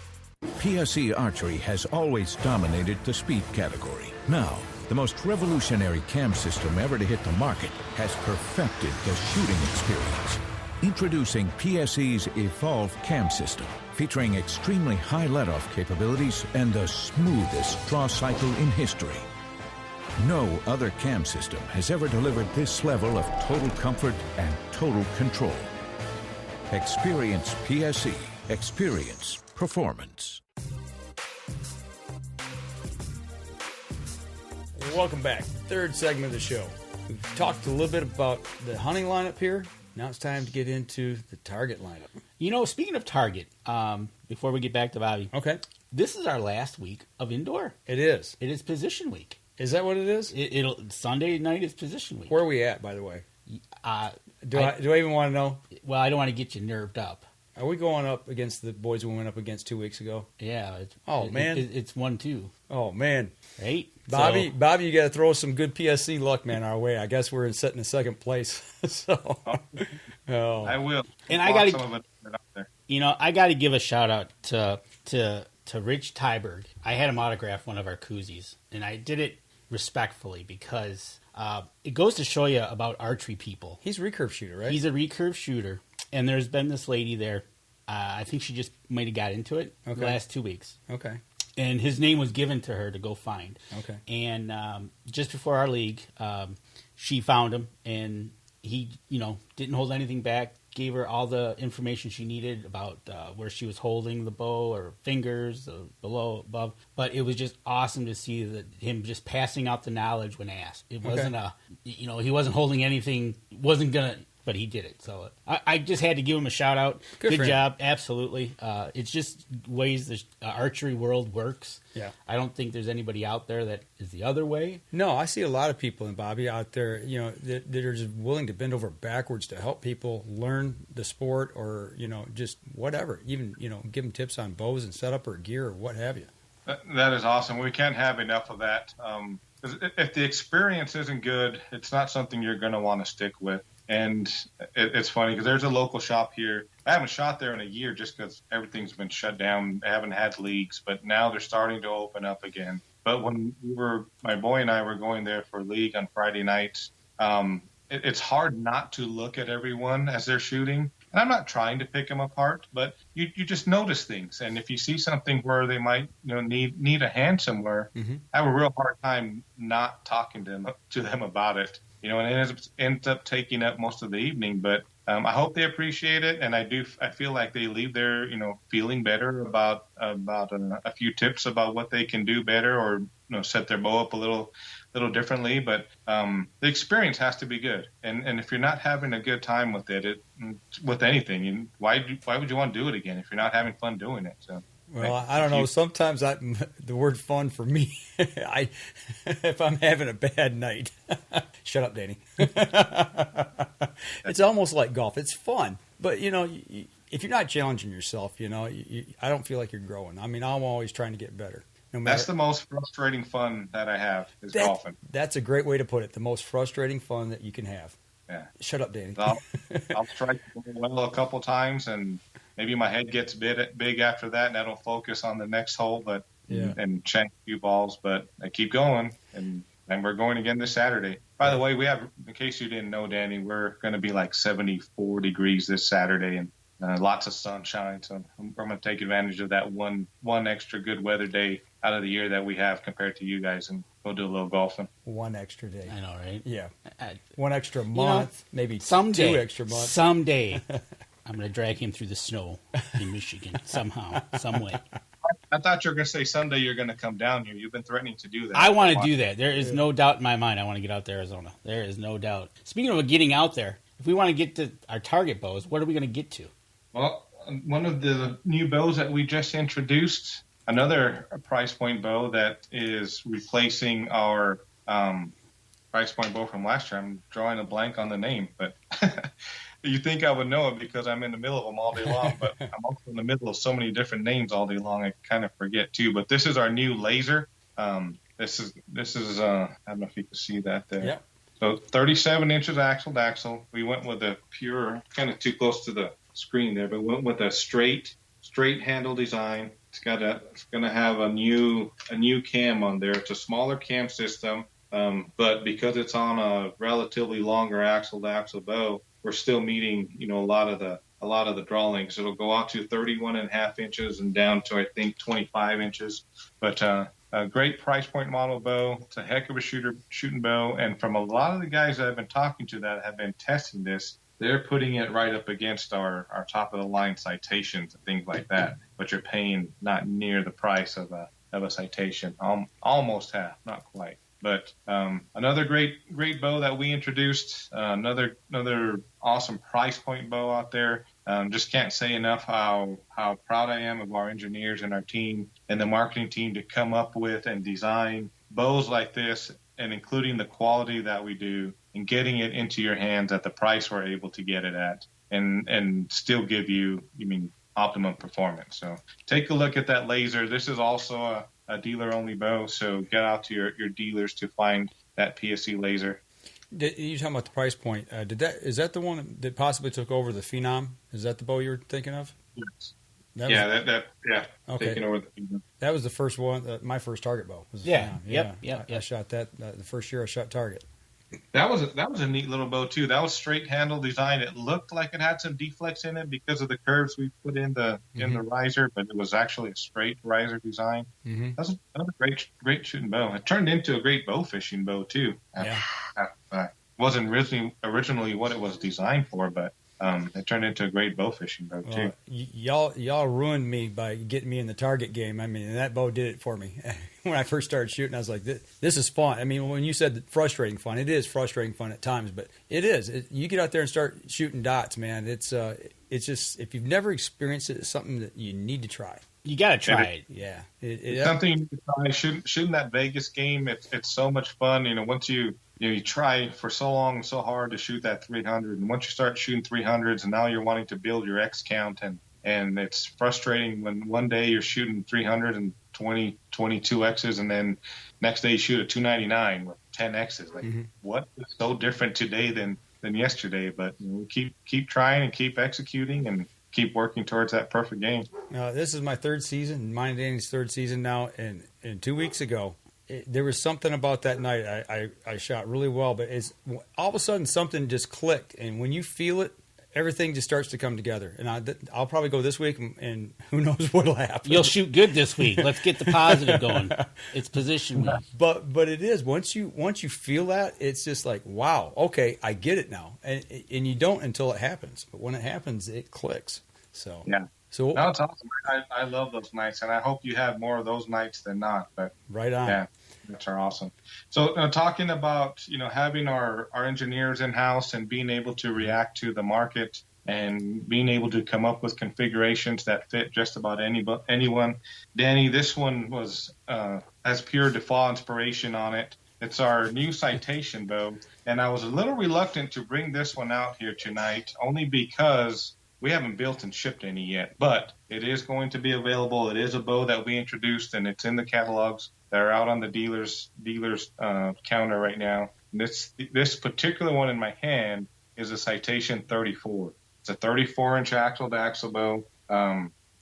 PSE Archery has always dominated the speed category. Now, the most revolutionary cam system ever to hit the market has perfected the shooting experience. Introducing PSE's Evolve Cam System, featuring extremely high let-off capabilities and the smoothest draw cycle in history. No other cam system has ever delivered this level of total comfort and total control. Experience PSE. Experience performance. Welcome back. Third segment of the show. We've talked a little bit about the hunting lineup here. Now it's time to get into the target lineup. Speaking of target, before we get back to Bobby. Okay. This is our last week of indoor. It is. It is position week. Is that what it is? Sunday night is position week. Where are we at, by the way? Do I even want to know? Well, I don't want to get you nerved up. Are we going up against the boys we went up against 2 weeks ago? Yeah. Man. It's 1-2. Oh, man. Right? Bobby, So- Bobby, you got to throw some good PSC luck, man, our way. I guess we're sitting in second place. So, I will. And I Lock gotta- some of it out there. I got to give a shout out to Rich Tyberg. I had him autograph one of our koozies, and I did it respectfully because it goes to show you about archery people. He's a recurve shooter, right? He's a recurve shooter, and there's been this lady there. I think she just might have got into it the last 2 weeks. Okay. And his name was given to her to go find. Okay. And just before our league, she found him, and he, didn't hold anything back. Gave her all the information she needed about where she was holding the bow or fingers below, above. But it was just awesome to see that him just passing out the knowledge when asked. It wasn't he wasn't holding anything, wasn't gonna. But he did it, so I just had to give him a shout out. Good for him. Job, absolutely. It's just ways the archery world works. Yeah. I don't think there's anybody out there that is the other way. No, I see a lot of people, and Bobby, out there, that are just willing to bend over backwards to help people learn the sport, or just whatever. Even give them tips on bows and setup or gear or what have you. That is awesome. We can't have enough of that. 'Cause if the experience isn't good, it's not something you're going to want to stick with. And it's funny because there's a local shop here. I haven't shot there in a year just because everything's been shut down. I haven't had leagues, but now they're starting to open up again. But when my boy and I were going there for league on Friday nights, it's hard not to look at everyone as they're shooting. And I'm not trying to pick them apart, but you just notice things. And if you see something where they might need a hand somewhere, I have a real hard time not talking to them about it. And it ends up taking up most of the evening. But I hope they appreciate it, and I feel like they leave there, feeling better about a few tips about what they can do better, or set their bow up a little differently. But the experience has to be good, and if you're not having a good time with it with anything, why would you want to do it again if you're not having fun doing it? So. Well, I don't know. Sometimes the word fun for me, if I'm having a bad night, shut up, Danny. It's almost like golf. It's fun, but if you're not challenging yourself, I don't feel like you're growing. I mean, I'm always trying to get better. That's the most frustrating fun that I have is golfing. That's a great way to put it. The most frustrating fun that you can have. Yeah. Shut up, Danny. I'll strike well a couple times, and maybe my head gets big after that, and that'll focus on the next hole, and shank a few balls. But I keep going, and we're going again this Saturday. By the way, we have, in case you didn't know, Danny, we're going to be like 74 degrees this Saturday, and lots of sunshine. So we're going to take advantage of that one extra good weather day out of the year that we have compared to you guys, and go do a little golfing. One extra day. I know, right? Yeah. One extra month, maybe someday, 2 extra months. Someday, I'm going to drag him through the snow in Michigan somehow, some way. I thought you were going to say someday you're going to come down here. You've been threatening to do that. I want to do that. There is no doubt in my mind I want to get out to Arizona. There is no doubt. Speaking of getting out there, if we want to get to our target bows, what are we going to get to? Well, one of the new bows that we just introduced, another price point bow that is replacing our price point bow from last year. I'm drawing a blank on the name, but you think I would know it because I'm in the middle of them all day long, but I'm also in the middle of so many different names all day long, I kind of forget too. But this is our new Lazer. This is I don't know if you can see that there. Yeah. So 37 inches axle to axle. We went with a pure, kind of too close to the screen there, but went with a straight handle design. It's going to have a new cam on there. It's a smaller cam system, but because it's on a relatively longer axle to axle bow, we're still meeting a lot of the draw lengths. It'll go out to 31.5 inches and down to I think 25 inches. But a great price point model bow. It's a heck of a shooting bow, and from a lot of the guys that I've been talking to that have been testing this, they're putting it right up against our top of the line Citations and things like that, but you're paying not near the price of a Citation, almost half, not quite. But another great bow that we introduced, another awesome price point bow out there. Just can't say enough how proud I am of our engineers and our team and the marketing team to come up with and design bows like this, and including the quality that we do, and getting it into your hands at the price we're able to get it at, and still give you optimum performance. So take a look at that Lazer. This is also a dealer-only bow, so get out to your dealers to find that PSE Lazer. You talking about the price point? Is that the one that possibly took over the Phenom? Is that the bow you were thinking of? Yes. Okay. Taking over the Phenom. That was the first one. My first target bow was the Phenom. Yep. I shot that the first year I shot target. That was a neat little bow too. That was straight handle design. It looked like it had some deflects in it because of the curves we put in the riser, but it was actually a straight riser design. Mm-hmm. That was a great shooting bow. It turned into a great bow fishing bow too. Wasn't originally what it was designed for, but it turned into a great bow fishing bow too. Y'all ruined me by getting me in the target game. I mean, that bow did it for me. When I first started shooting, I was like, this is fun. I mean, when you said frustrating fun, it is frustrating fun at times, but it is. You get out there and start shooting dots, man. It's just, if you've never experienced it, it's something that you need to try. You got to try it. Yeah. It's something you need to try. Shooting that Vegas game, it's so much fun. Once you try for so long and so hard to shoot that 300, and once you start shooting 300s, and now you're wanting to build your X count, and it's frustrating when one day you're shooting 320, 22 X's, and then next day you shoot a 299 with 10 X's. Like, what is so different today than yesterday? But keep trying and keep executing and keep working towards that perfect game. This is my third season, mine and Danny's third season now, and 2 weeks ago, there was something about that night. I shot really well, but all of a sudden something just clicked, and when you feel it, everything just starts to come together. And I'll probably go this week, and who knows what'll happen. You'll shoot good this week. Let's get the positive going. It's position week. But it is once you feel that, it's just like, wow, okay, I get it now. And you don't until it happens. But when it happens, it clicks. So yeah. So that's awesome. I love those nights, and I hope you have more of those nights than not. But right on. Yeah, that's awesome. So talking about having our engineers in house and being able to react to the market and being able to come up with configurations that fit just about anyone. Danny, this one has pure default inspiration on it. It's our new Citation bow, and I was a little reluctant to bring this one out here tonight, only because we haven't built and shipped any yet, but it is going to be available. It is a bow that we introduced, and it's in the catalogs that are out on the dealer's counter right now. This particular one in my hand is a Citation 34. It's a 34-inch axle-to-axle bow.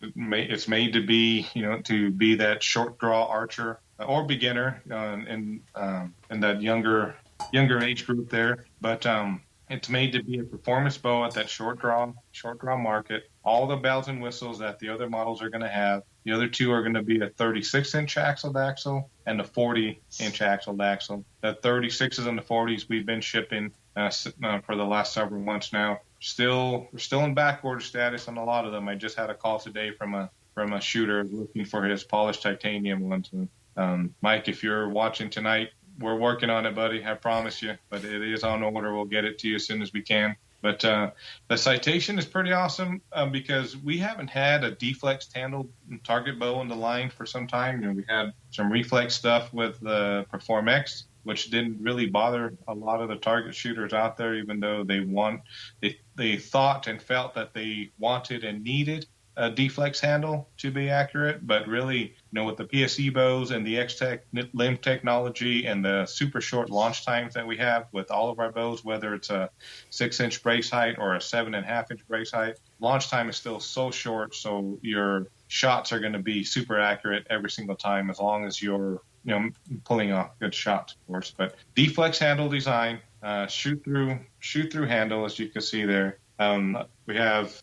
It's made to be, to be that short draw archer or beginner in that younger age group there, but it's made to be a performance bow at that short draw market. All the bells and whistles that the other models are going to have. The other two are going to be a 36-inch axle-to-axle and a 40-inch axle-to-axle. The 36s and the 40s we've been shipping for the last several months now. We're still in back order status on a lot of them. I just had a call today from a shooter looking for his polished titanium ones. Mike, if you're watching tonight, we're working on it, buddy. I promise you. But it is on order. We'll get it to you as soon as we can. But the Citation is pretty awesome because we haven't had a deflex handled target bow in the line for some time. We had some reflex stuff with the Perform X, which didn't really bother a lot of the target shooters out there, even though they thought and felt that they wanted and needed a deflex handle to be accurate, but really, with the PSE bows and the X-Tech limb technology and the super short launch times that we have with all of our bows, whether it's a 6-inch brace height or a 7.5-inch brace height, launch time is still so short, so your shots are going to be super accurate every single time as long as you're pulling off good shots, of course. But deflex handle design, shoot through handle, as you can see there. We have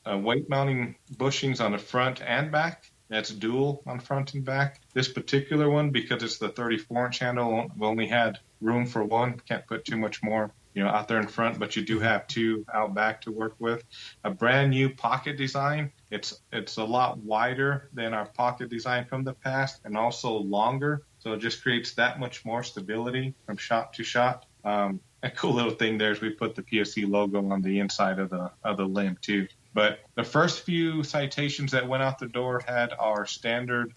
weight mounting bushings on the front and back. That's dual on front and back. This particular one, because it's the 34-inch handle, we only had room for one. Can't put too much more out there in front, but you do have two out back to work with. A brand new pocket design. It's a lot wider than our pocket design from the past, and also longer, so it just creates that much more stability from shot to shot. A cool little thing there is we put the PSE logo on the inside of the limb too. But the first few Citations that went out the door had our standard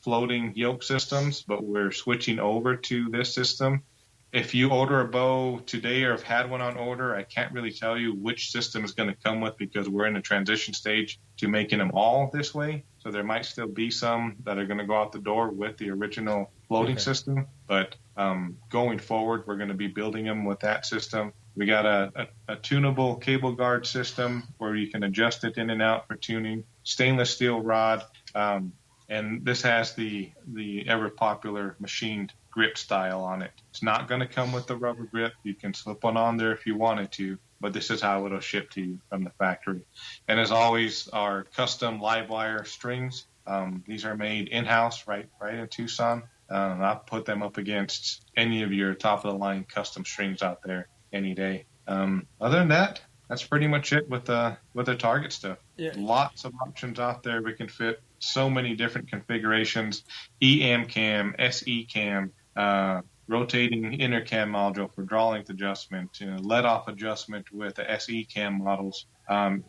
floating yoke systems, but we're switching over to this system. If you order a bow today or have had one on order, I can't really tell you which system is going to come with because we're in a transition stage to making them all this way. So there might still be some that are going to go out the door with the original floating system. But going forward, we're going to be building them with that system. We got a tunable cable guard system where you can adjust it in and out for tuning. Stainless steel rod. And this has the ever popular machined grip style on it. It's not going to come with the rubber grip. You can slip one on there if you wanted to, but this is how it'll ship to you from the factory. And as always, our custom Livewire strings. These are made in-house right in Tucson. I'll put them up against any of your top-of-the-line custom strings out there any day. Other than that, that's pretty much it with the target stuff. Yeah. Lots of options out there. We can fit so many different configurations: EM cam, SE cam, rotating inner cam module for draw length adjustment, let off adjustment with the SE cam models.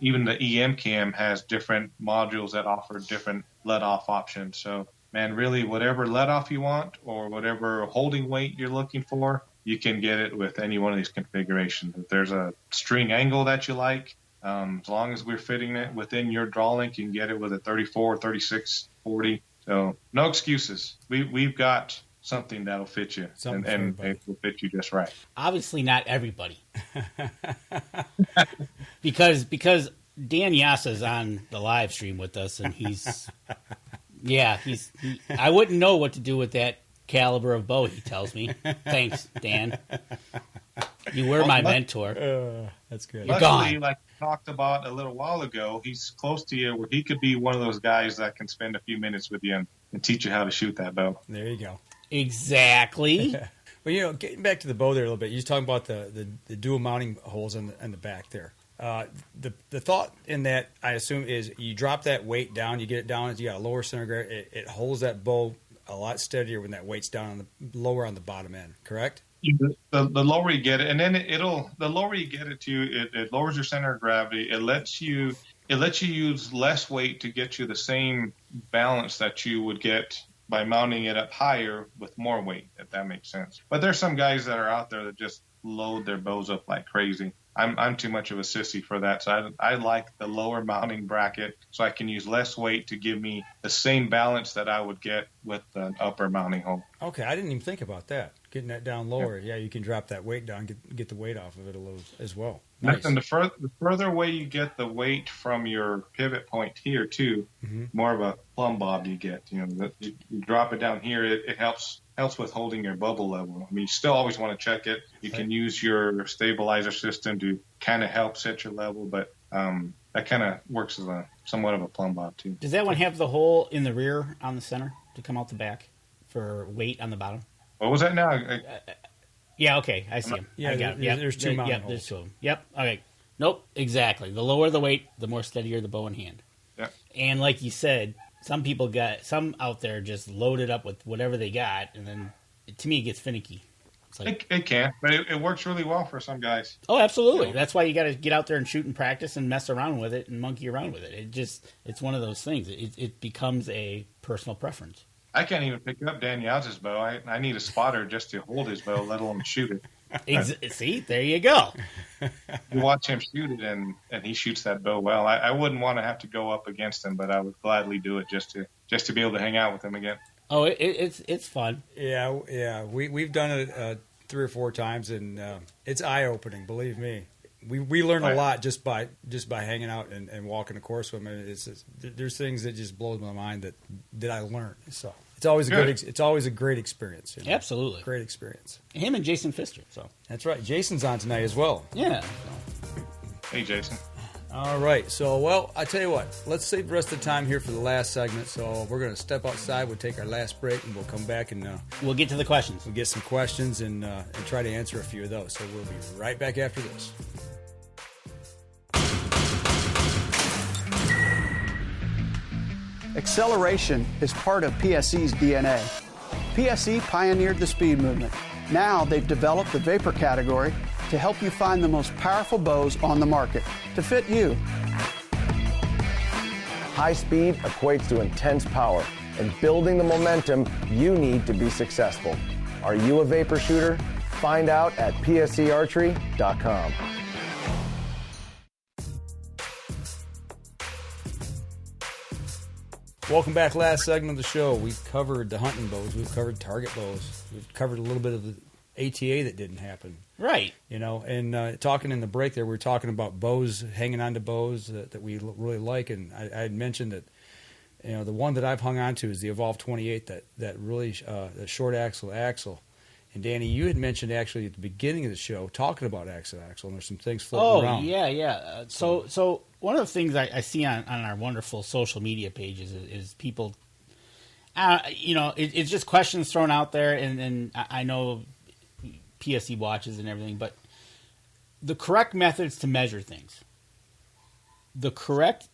Even the EM cam has different modules that offer different let off options. So, man, really whatever let off you want or whatever holding weight you're looking for, you can get it with any one of these configurations. If there's a string angle that you like, as long as we're fitting it within your draw length, you can get it with a 34, 36, 40. So no excuses. We've got something that'll fit you, and it will fit you just right. Obviously not everybody. because Dan Yasa's on the live stream with us, and he's I wouldn't know what to do with that caliber of bow, he tells me. Thanks, Dan. You were my mentor. That's good. You're Luckily, gone. like we talked about a little while ago, he's close to you where he could be one of those guys that can spend a few minutes with you and teach you how to shoot that bow. There you go. Exactly. Well, getting back to the bow there a little bit, you're talking about the dual mounting holes in the back there. The thought in that, I assume, is you drop that weight down, you get it down, you got a lower center of gravity, it holds that bow a lot steadier when that weight's down lower on the bottom end, correct? The lower you get it, and then the lower you get it to, it lowers your center of gravity. It lets you use less weight to get you the same balance that you would get by mounting it up higher with more weight, if that makes sense. But there's some guys that are out there that just load their bows up like crazy. I'm too much of a sissy for that, so I like the lower mounting bracket so I can use less weight to give me the same balance that I would get with the upper mounting hole. Okay, I didn't even think about that. Getting that down lower, yeah, you can drop that weight down, get the weight off of it a little as well. Nice. And the further away you get the weight from your pivot point here, too, more of a plumb bob you get. You drop it down here, it helps with holding your bubble level. I mean, you still always want to check it. You can use your stabilizer system to kind of help set your level, but that kind of works as somewhat of a plumb bob, too. Does that one have the hole in the rear on the center to come out the back for weight on the bottom? What was that now? Yeah, okay, I see them. Yeah, I got them. Yep. There's two mounting holes. There's two of them. Yep, okay. Nope, exactly. The lower the weight, the more steadier the bow in hand. Yep. And like you said, some out there just load it up with whatever they got, and then to me it gets finicky. It's like, it can, but it works really well for some guys. Oh, absolutely. That's why you got to get out there and shoot and practice and mess around with it and monkey around with it. It's one of those things. It becomes a personal preference. I can't even pick up Dan Yautz's bow. I need a spotter just to hold his bow, let alone shoot it. See, there you go. You watch him shoot it, and he shoots that bow well. I wouldn't want to have to go up against him, but I would gladly do it just to be able to hang out with him again. Oh, it's fun. Yeah. We've done it 3 or 4 times, and it's eye opening. Believe me, we learn a lot just by hanging out and walking the course with him. There's things that just blows my mind that I learned. So it's always a great experience. Absolutely, great experience. Him and Jason Pfister. So that's right. Jason's on tonight as well. Yeah. Hey, Jason. All right. So, well, I tell you what. Let's save the rest of the time here for the last segment. So we're going to step outside. We'll take our last break, and we'll come back and we'll get to the questions. We'll get some questions and try to answer a few of those. So we'll be right back after this. Acceleration is part of PSE's DNA. PSE pioneered the speed movement. Now they've developed the vapor category to help you find the most powerful bows on the market to fit you. High speed equates to intense power and building the momentum you need to be successful. Are you a vapor shooter? Find out at PSEArchery.com. Welcome back. Last segment of the show. We've covered the hunting bows. We've covered target bows. We've covered a little bit of the ATA that didn't happen. Right. And talking in the break there, we were talking about bows, hanging on to bows that we really like. And I had mentioned that, the one that I've hung on to is the Evolve 28, that really that short Axel. And Danny, you had mentioned actually at the beginning of the show talking about Axel, and there's some things floating around. Yeah. So one of the things I see on our wonderful social media pages is people, it's just questions thrown out there, and I know PSE watches and everything, but the correct methods to measure things, the correct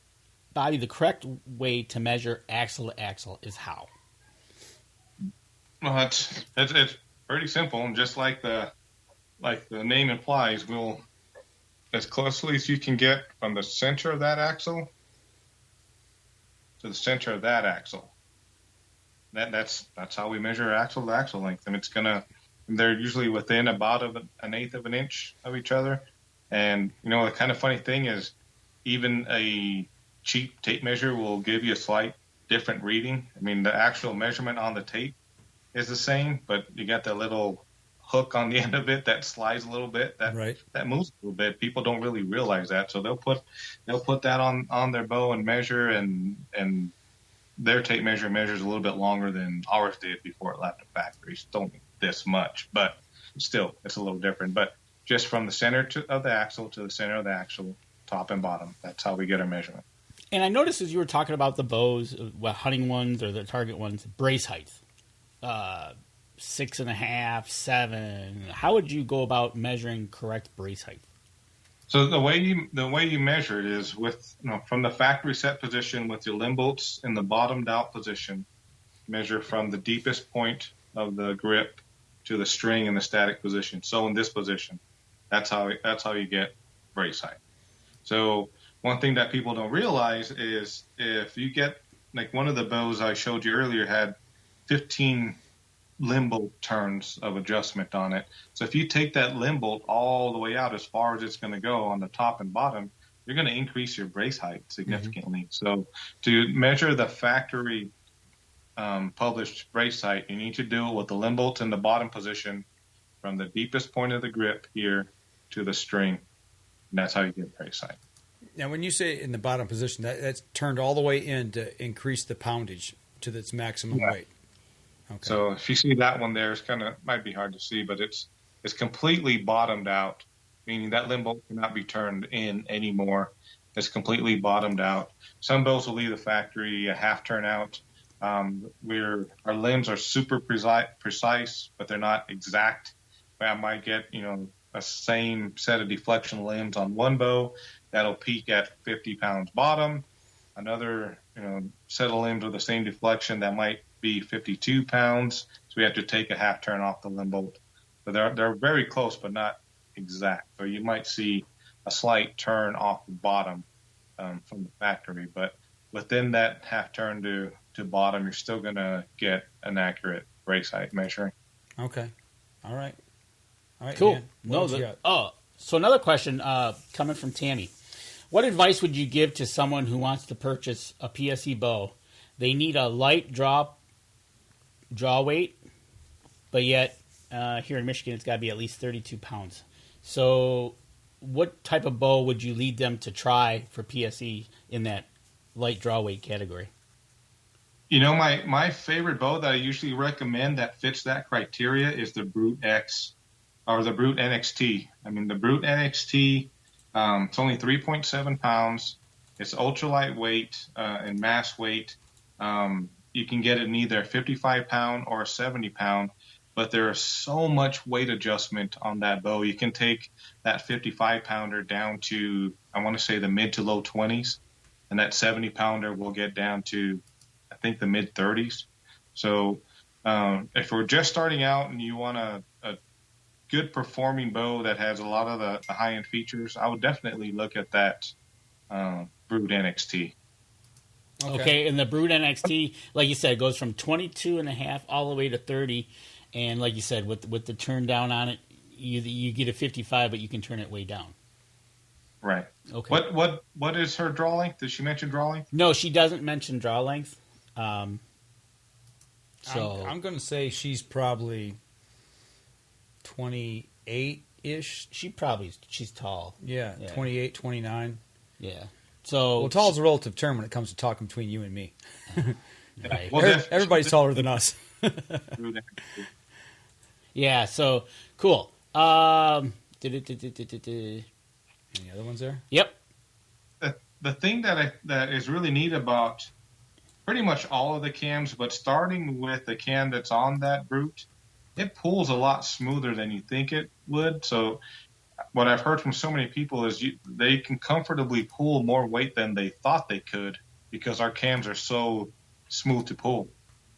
way to measure axle to axle is how? Well, it's pretty simple, and just like the name implies, we'll as closely as you can get from the center of that axle to the center of that axle. That's how we measure axle to axle length, and they're usually within about an eighth of an inch of each other. And the kind of funny thing is, even a cheap tape measure will give you a slight different reading. I mean, the actual measurement on the tape is the same, but you got that little hook on the end of it that slides a little bit, that moves a little bit. People don't really realize that, so they'll put that on their bow and measure, and their tape measure measures a little bit longer than ours did before it left the factory. It's only this much, but still, it's a little different. But just from the center of the axle to the center of the axle, top and bottom, that's how we get our measurement. And I noticed as you were talking about the bows, hunting ones or the target ones, brace height. 6.5, 7. How would you go about measuring correct brace height? So the way you measure it is with from the factory set position with your limb bolts in the bottomed out position. Measure from the deepest point of the grip to the string in the static position. So in this position, that's how you get brace height. So one thing that people don't realize is if you get, like one of the bows I showed you earlier had 15 limb bolt turns of adjustment on it. So if you take that limb bolt all the way out as far as it's going to go on the top and bottom, you're going to increase your brace height significantly. So to measure the factory published brace height, you need to do it with the limb bolts in the bottom position from the deepest point of the grip here to the string. And that's how you get brace height. Now, when you say in the bottom position, that's turned all the way in to increase the poundage to its maximum weight. Okay. So if you see that one there, it's might be hard to see, but it's completely bottomed out, meaning that limb bolt cannot be turned in anymore. It's completely bottomed out. Some bows will leave the factory a half turn out. Our limbs are super precise, but they're not exact. I might get a same set of deflection limbs on one bow that'll peak at 50 pounds bottom. Another set of limbs with the same deflection that might be 52 pounds. So we have to take a half turn off the limb bolt. But they're very close, but not exact. So you might see a slight turn off the bottom from the factory, but within that half turn to bottom, you're still going to get an accurate brace height measuring. Okay. All right. Cool. Dan, so another question coming from Tammy. What advice would you give to someone who wants to purchase a PSE bow? They need a light draw weight, but yet here in Michigan it's got to be at least 32 pounds. So what type of bow would you lead them to try for PSE in that light draw weight category? My favorite bow that I usually recommend that fits that criteria is the Brute X or the Brute NXT. I mean, the Brute NXT, it's only 3.7 pounds. It's ultra lightweight and mass weight. You can get it in either a 55 pound or a 70 pound, but there is so much weight adjustment on that bow. You can take that 55 pounder down to, I want to say, the mid to low 20s, and that 70 pounder will get down to, I think, the mid 30s. So if we're just starting out and you want a good performing bow that has a lot of the high end features, I would definitely look at that Brute NXT. Okay, and the Brute NXT, like you said, goes from 22.5 all the way to 30, and like you said, with the turn down on it, you get a 55, but you can turn it way down. Right. Okay. What is her draw length? Did she mention draw length? No, she doesn't mention draw length. So I'm going to say she's probably 28-ish. She's tall. Yeah, 28, 29. Yeah. So tall is a relative term when it comes to talking between you and me. Right. Well, everybody's taller than us. Yeah. So cool. Any other ones there? Yep. The thing that is really neat about pretty much all of the cams, but starting with the cam that's on that brute, it pulls a lot smoother than you think it would. So what I've heard from so many people is they can comfortably pull more weight than they thought they could because our cams are so smooth to pull.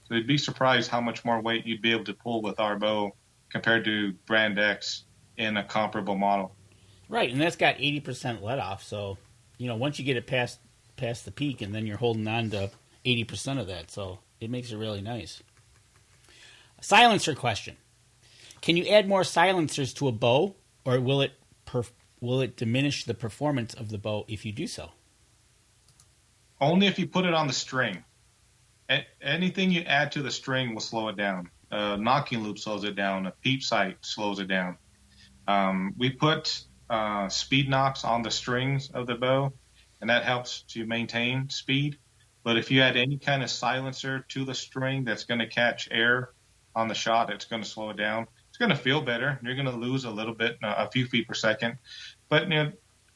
So you'd be surprised how much more weight you'd be able to pull with our bow compared to Brand X in a comparable model. Right, and that's got 80% let off. So, once you get it past the peak, and then you're holding on to 80% of that, so it makes it really nice. Silencer question: can you add more silencers to a bow, or will it diminish the performance of the bow if you do so? Only if you put it on the string. Anything you add to the string will slow it down. Knocking loop slows it down. A peep sight slows it down. We put speed knocks on the strings of the bow, and that helps to maintain speed. But if you add any kind of silencer to the string that's going to catch air on the shot, it's going to slow it down. It's going to feel better. You're going to lose a little bit, a few feet per second. But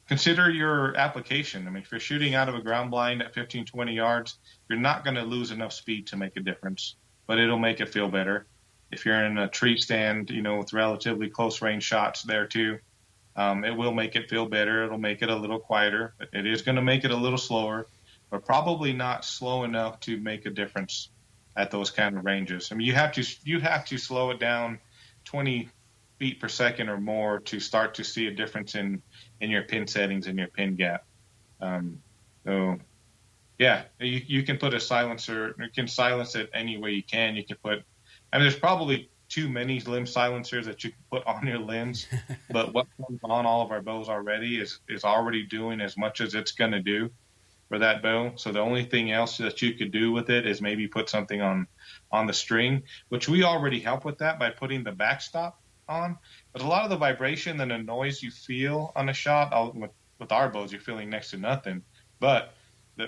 consider your application. I mean, if you're shooting out of a ground blind at 15, 20 yards, you're not going to lose enough speed to make a difference, but it'll make it feel better. If you're in a tree stand, with relatively close range shots there too, it will make it feel better. It'll make it a little quieter. It is going to make it a little slower, but probably not slow enough to make a difference at those kind of ranges. I mean, you have to slow it down 20 feet per second or more to start to see a difference in your pin settings and your pin gap. So yeah, you can put a silencer, you can silence it any way you can. You can put, there's probably too many limb silencers that you can put on your limbs, but what comes on all of our bows already is already doing as much as it's going to do for that bow. So the only thing else that you could do with it is maybe put something on the string, which we already help with that by putting the backstop on. But a lot of the vibration and the noise you feel on a shot, with our bows, you're feeling next to nothing. But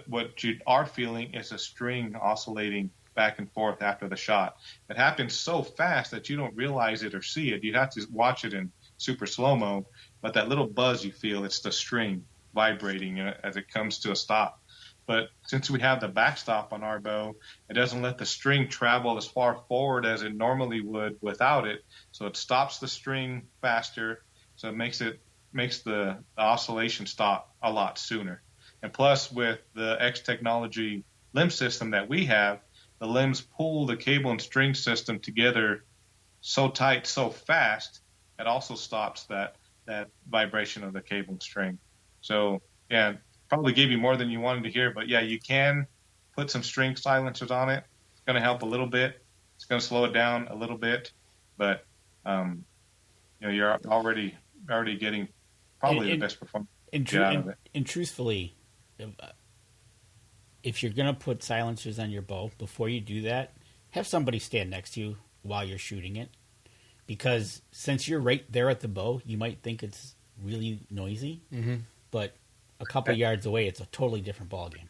what you are feeling is a string oscillating back and forth after the shot. It happens so fast that you don't realize it or see it. You have to watch it in super slow-mo, but that little buzz you feel, it's the string vibrating as it comes to a stop. But since we have the backstop on our bow, it doesn't let the string travel as far forward as it normally would without it. So it stops the string faster. So it makes the oscillation stop a lot sooner. And plus, with the X technology limb system that we have, the limbs pull the cable and string system together so tight, so fast, it also stops that vibration of the cable and string. So, yeah, probably gave you more than you wanted to hear, but yeah, you can put some string silencers on it. It's going to help a little bit. It's going to slow it down a little bit, but you're already getting probably the best performance out of it. And truthfully, if you're going to put silencers on your bow, before you do that, have somebody stand next to you while you're shooting it, because since you're right there at the bow, you might think it's really noisy, but a couple yards away, it's a totally different ballgame.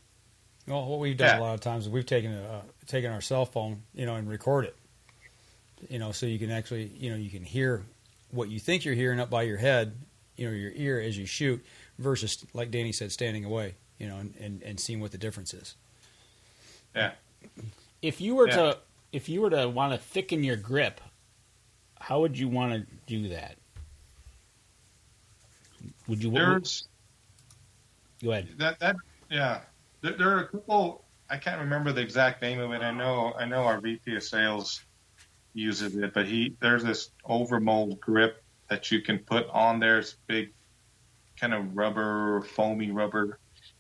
Well, what we've done a lot of times is we've taken our cell phone, and record it, so you can actually, you can hear what you think you're hearing up by your head, your ear as you shoot, versus, like Danny said, standing away, and seeing what the difference is. Yeah. If you were to want to thicken your grip, how would you want to do that? Would you? Go ahead. There are a couple. I can't remember the exact name of it. I know our VP of sales uses it, but there's this overmold grip that you can put on there. It's big, kind of rubber, foamy rubber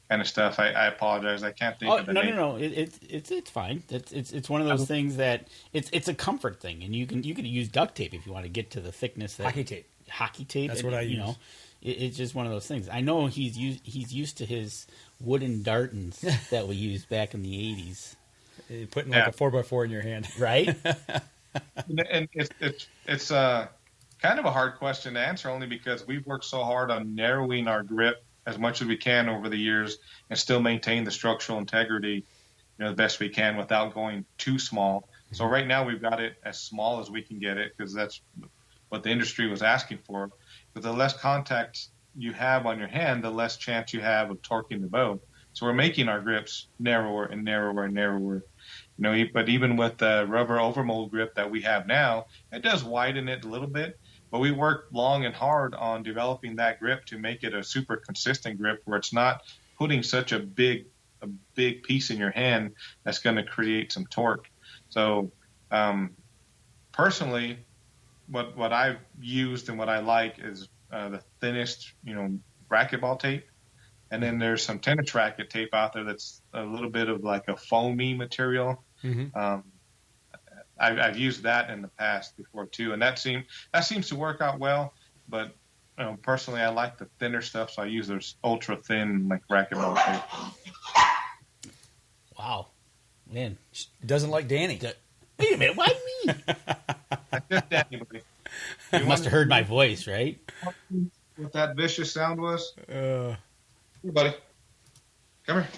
kind of stuff. I apologize. I can't think of the name. No. It's fine. It's one of those things that it's a comfort thing, and you could use duct tape if you want to get to the thickness. Hockey tape. That's what I use. It's just one of those things. I know he's used to his wooden dartons that we used back in the 80s. You're putting like a 4x4 in your hand, right? And it's kind of a hard question to answer, only because we've worked so hard on narrowing our grip as much as we can over the years and still maintain the structural integrity, the best we can without going too small. So right now we've got it as small as we can get it, because that's what the industry was asking for. But the less contact you have on your hand, the less chance you have of torquing the bow. So we're making our grips narrower and narrower and narrower. But even with the rubber overmold grip that we have now, it does widen it a little bit. But we worked long and hard on developing that grip to make it a super consistent grip, where it's not putting such a big piece in your hand that's going to create some torque. So personally, what I've used and what I like is the thinnest, racquetball tape. And then there's some tennis racket tape out there that's a little bit of like a foamy material. Mm-hmm. I've used that in the past before too, and that seems to work out well. But personally, I like the thinner stuff, so I use those ultra thin like racquetball tape. Wow, man, doesn't like Danny. Wait a minute, why me? Just Danny, buddy. You must have heard my voice, right? What that vicious sound was? Here, buddy, come here.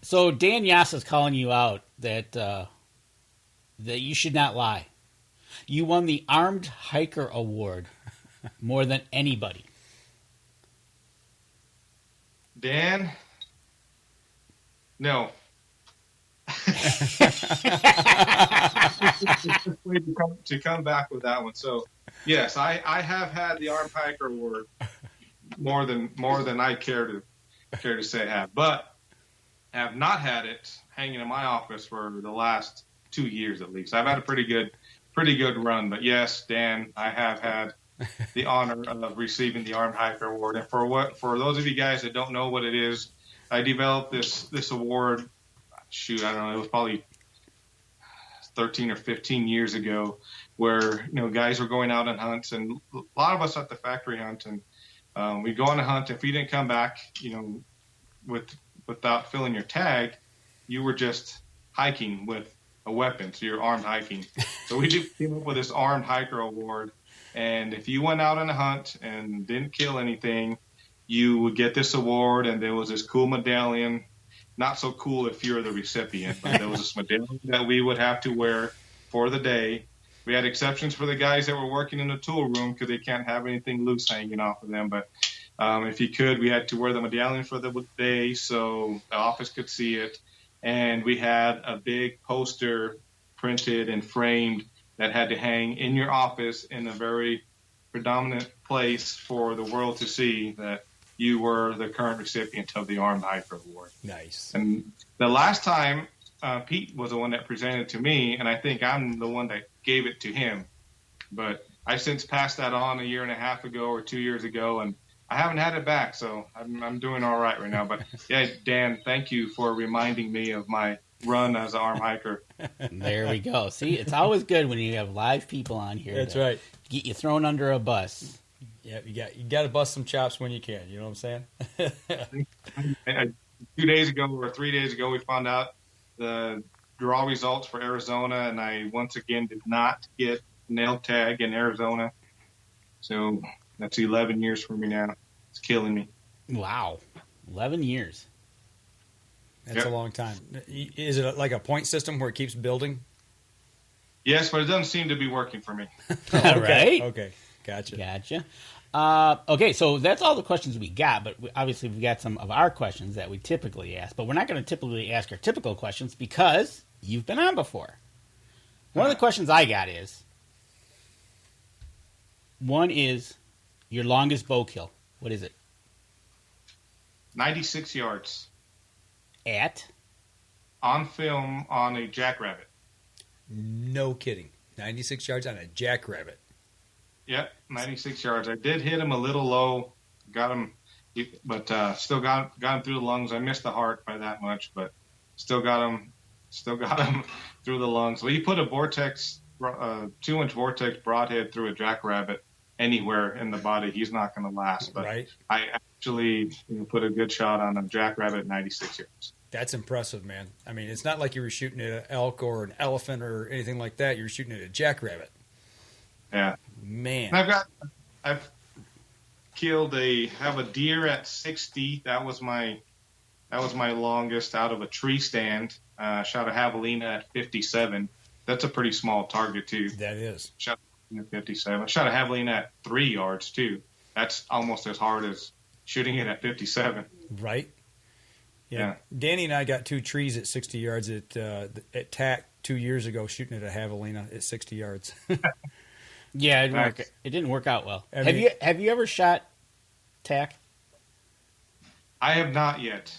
So Dan Yass is calling you out that you should not lie. You won the Armed Hiker Award more than anybody. Dan? No. to come back with that one. So, yes, I have had the Armed Hiker Award more than I care to say I have, but I have not had it hanging in my office for the last 2 years at least. I've had a pretty good run, but yes, Dan, I have had the honor of receiving the Armed Hiker Award. And for those of you guys that don't know what it is, I developed this award. Shoot, I don't know. It was probably 13 or 15 years ago, where guys were going out on hunts, and a lot of us at the factory hunt, and we'd go on a hunt. If you didn't come back, without filling your tag, you were just hiking with a weapon, so you're armed hiking. So we came up with this Armed Hiker Award, and if you went out on a hunt and didn't kill anything, you would get this award, and there was this cool medallion. Not so cool if you're the recipient, but there was this medallion that we would have to wear for the day. We had exceptions for the guys that were working in the tool room because they can't have anything loose hanging off of them, but if you could, we had to wear the medallion for the day so the office could see it. And we had a big poster printed and framed that had to hang in your office in a very predominant place for the world to see that you were the current recipient of the Armed Hiker Award. Nice. And the last time, Pete was the one that presented it to me, and I think I'm the one that gave it to him. But I've since passed that on a year and a half ago or 2 years ago, and I haven't had it back, so I'm doing all right now. But, yeah, Dan, thank you for reminding me of my run as an armed hiker. There we go. See, it's always good when you have live people on here. That's right. Get you thrown under a bus. Yeah, you got to bust some chops when you can. You know what I'm saying? 2 days ago or 3 days ago, we found out the draw results for Arizona, and I once again did not get nail tag in Arizona. So that's 11 years for me now. It's killing me. Wow. 11 years. That's a long time. Is it like a point system where it keeps building? Yes, but it doesn't seem to be working for me. Right? Okay. Gotcha. Okay, so that's all the questions we got, but obviously we've got some of our questions that we typically ask, but we're not going to typically ask our typical questions because you've been on before. One of the questions I got is your longest bow kill. What is it? 96 yards. At? On film on a jackrabbit. No kidding. 96 yards on a jackrabbit. Yep, 96 yards. I did hit him a little low, got him, but still got him through the lungs. I missed the heart by that much, but still got him through the lungs. Well, you put a vortex, 2-inch vortex broadhead through a jackrabbit anywhere in the body, he's not going to last. But right. I actually put a good shot on a jackrabbit at 96 yards. That's impressive, man. I mean, it's not like you were shooting at an elk or an elephant or anything like that. You were shooting at a jackrabbit. Yeah, man. And I've have a deer at 60. That was my longest out of a tree stand. Shot a javelina at 57. That's a pretty small target too. That is. Shot at 57. Shot a javelina at 3 yards too. That's almost as hard as shooting it at 57. Right. Yeah. Danny and I got 2 trees at 60 yards at TAC 2 years ago, shooting at a javelina at 60 yards. Yeah, it didn't work out well. Have you ever shot TAC? I have not yet.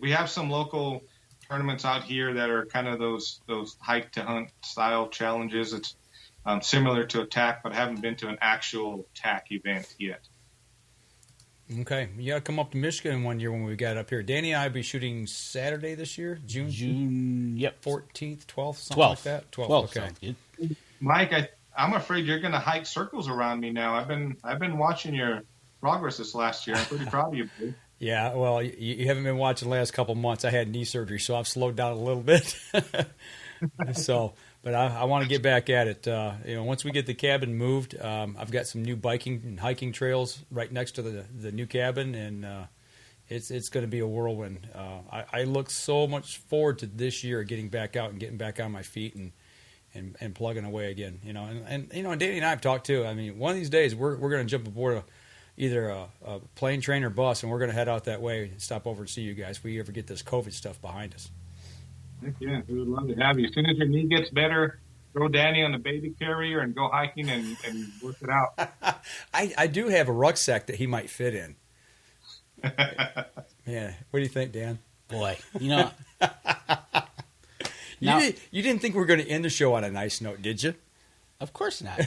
We have some local tournaments out here that are kind of those hike to hunt style challenges. It's similar to a TAC, but I haven't been to an actual TAC event yet. Okay, you got to come up to Michigan one year when we got up here. Danny and I will be shooting Saturday this year, June. Yep, 14th, 12th, something like that. 12th. Okay, Mike, I'm afraid you're going to hike circles around me now. I've been watching your progress this last year. I'm pretty proud of you, buddy. Yeah, well, you haven't been watching the last couple months. I had knee surgery, so I've slowed down a little bit. But I want to get back at it. Once we get the cabin moved, I've got some new biking and hiking trails right next to the new cabin, and it's going to be a whirlwind. I look so much forward to this year, getting back out and getting back on my feet and plugging away again. And Danny and I have talked too. I mean, one of these days we're going to jump aboard either a plane, train, or bus, and we're going to head out that way and stop over and see you guys if we ever get this COVID stuff behind us. Yeah, we would love to have you. As soon as your knee gets better, throw Danny on the baby carrier and go hiking and work it out. I do have a rucksack that he might fit in. Yeah, what do you think, Dan? Boy, you didn't think we were going to end the show on a nice note, did you? Of course not.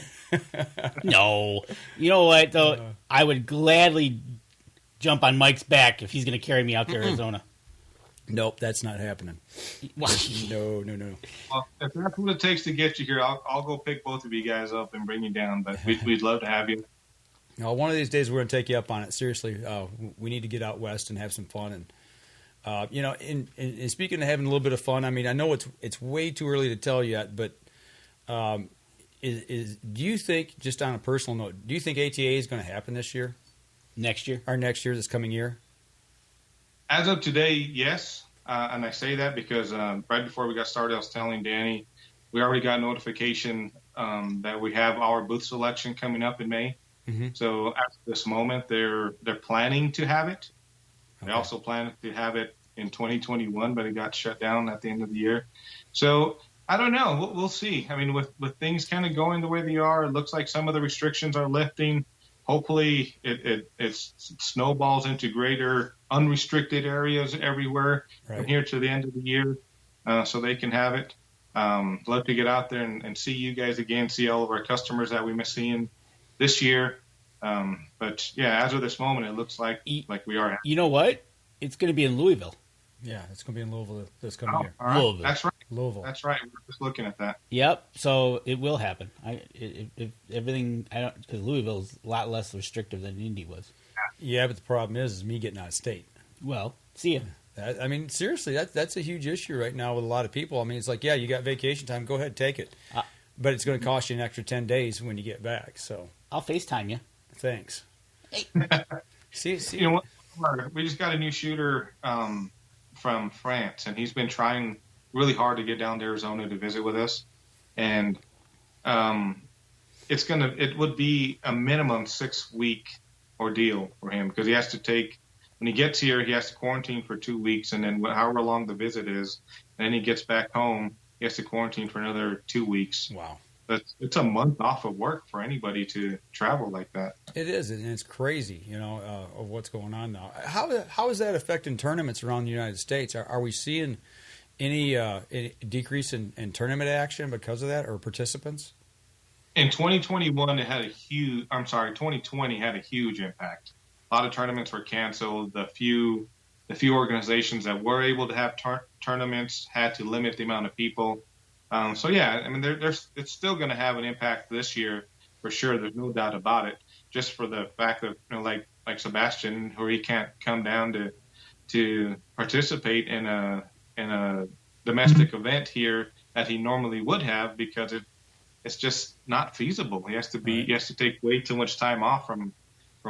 No. You know what, though? I would gladly jump on Mike's back if he's going to carry me out to Arizona. Nope, that's not happening. No. Well, if that's what it takes to get you here, I'll go pick both of you guys up and bring you down. But we'd love to have you. One of these days we're going to take you up on it. Seriously, we need to get out west and have some fun. And in speaking of having a little bit of fun, I mean, I know it's way too early to tell yet, but do you think, just on a personal note, do you think ATA is going to happen this year? Next year, this coming year? As of today, yes. And I say that because right before we got started, I was telling Danny, we already got notification that we have our booth selection coming up in May. Mm-hmm. So at this moment, they're planning to have it. Okay. They also plan to have it in 2021, but it got shut down at the end of the year. So I don't know. We'll see. I mean, with things kind of going the way they are, it looks like some of the restrictions are lifting. Hopefully it snowballs into greater unrestricted areas everywhere from here to the end of the year, so they can have it. Love to get out there and see you guys again, see all of our customers that we miss seeing this year. But yeah, as of this moment, it looks like we are. You know what? It's going to be in Louisville. Yeah, it's going to be in Louisville this coming year. All right. Louisville. That's right. Louisville. That's right. We're just looking at that. Yep. So it will happen. If everything, because Louisville's a lot less restrictive than Indy was. Yeah, but the problem is me getting out of state. Well, see ya. I mean, seriously, that's a huge issue right now with a lot of people. I mean, it's like, yeah, you got vacation time, go ahead, take it, but it's going to cost you an extra 10 days when you get back. So I'll FaceTime you. Thanks. see. You know what? We just got a new shooter from France, and he's been trying really hard to get down to Arizona to visit with us, and it would be a minimum 6-week ordeal for him, because he has to take, when he gets here, he has to quarantine for 2 weeks, and then however long the visit is, and then he gets back home, he has to quarantine for another 2 weeks. Wow. It's a month off of work for anybody to travel like that. It is, and it's crazy, of what's going on now. How is that affecting tournaments around the United States? Are we seeing any decrease in tournament action because of that, or participants? In 2021, 2020 had a huge impact. A lot of tournaments were canceled. The few organizations that were able to have tournaments had to limit the amount of people. So yeah, I mean, it's still going to have an impact this year for sure. There's no doubt about it. Just for the fact that like Sebastian, where he can't come down to participate in a domestic event here that he normally would have, because it's just not feasible. He has to take way too much time off from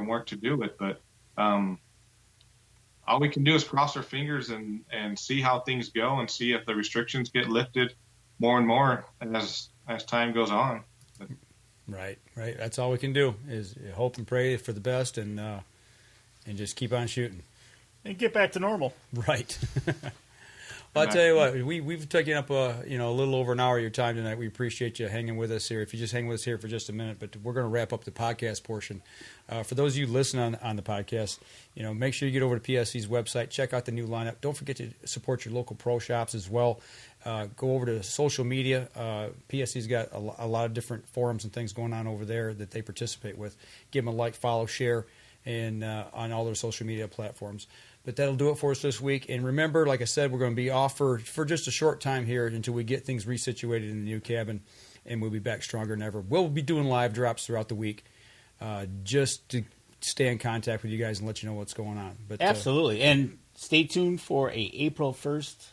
work to do it. But all we can do is cross our fingers and see how things go, and see if the restrictions get lifted more and more as time goes on. Right. That's all we can do is hope and pray for the best, and just keep on shooting and get back to normal. Right. Well, I'll tell you what, we've taken up a little over an hour of your time tonight. We appreciate you hanging with us here. If you just hang with us here for just a minute, but we're going to wrap up the podcast portion. For those of you listening on the podcast, make sure you get over to PSE's website, check out the new lineup. Don't forget to support your local pro shops as well. Go over to social media. PSE's got a lot of different forums and things going on over there that they participate with. Give them a like, follow, share, and on all their social media platforms. But that'll do it for us this week. And remember, like I said, we're going to be off for just a short time here until we get things resituated in the new cabin, and we'll be back stronger than ever. We'll be doing live drops throughout the week just to stay in contact with you guys and let you know what's going on. But absolutely. And stay tuned for a April 1st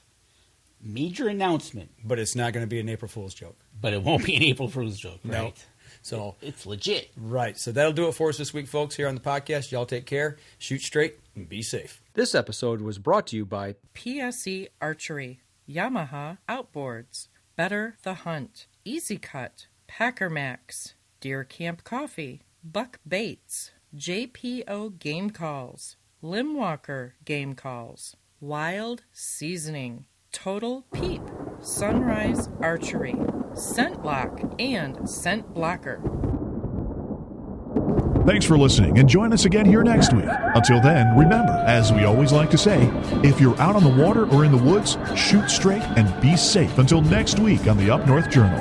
major announcement. But it's not going to be an April Fool's joke. But it won't be an April Fool's joke, right? No. So it's legit. Right. So that'll do it for us this week, folks, here on the podcast. Y'all take care, shoot straight, and be safe. This episode was brought to you by PSE Archery, Yamaha Outboards, Better the Hunt, Easy Cut, Packer Max, Deer Camp Coffee, Buck Baits, JPO Game Calls, Limwalker Game Calls, Wild Seasoning, Total Peep, Sunrise Archery, Scent Lock, and Scent Blocker. Thanks for listening, and join us again here next week. Until then, remember, as we always like to say, if you're out on the water or in the woods, shoot straight and be safe. Until next week on the Up North Journal.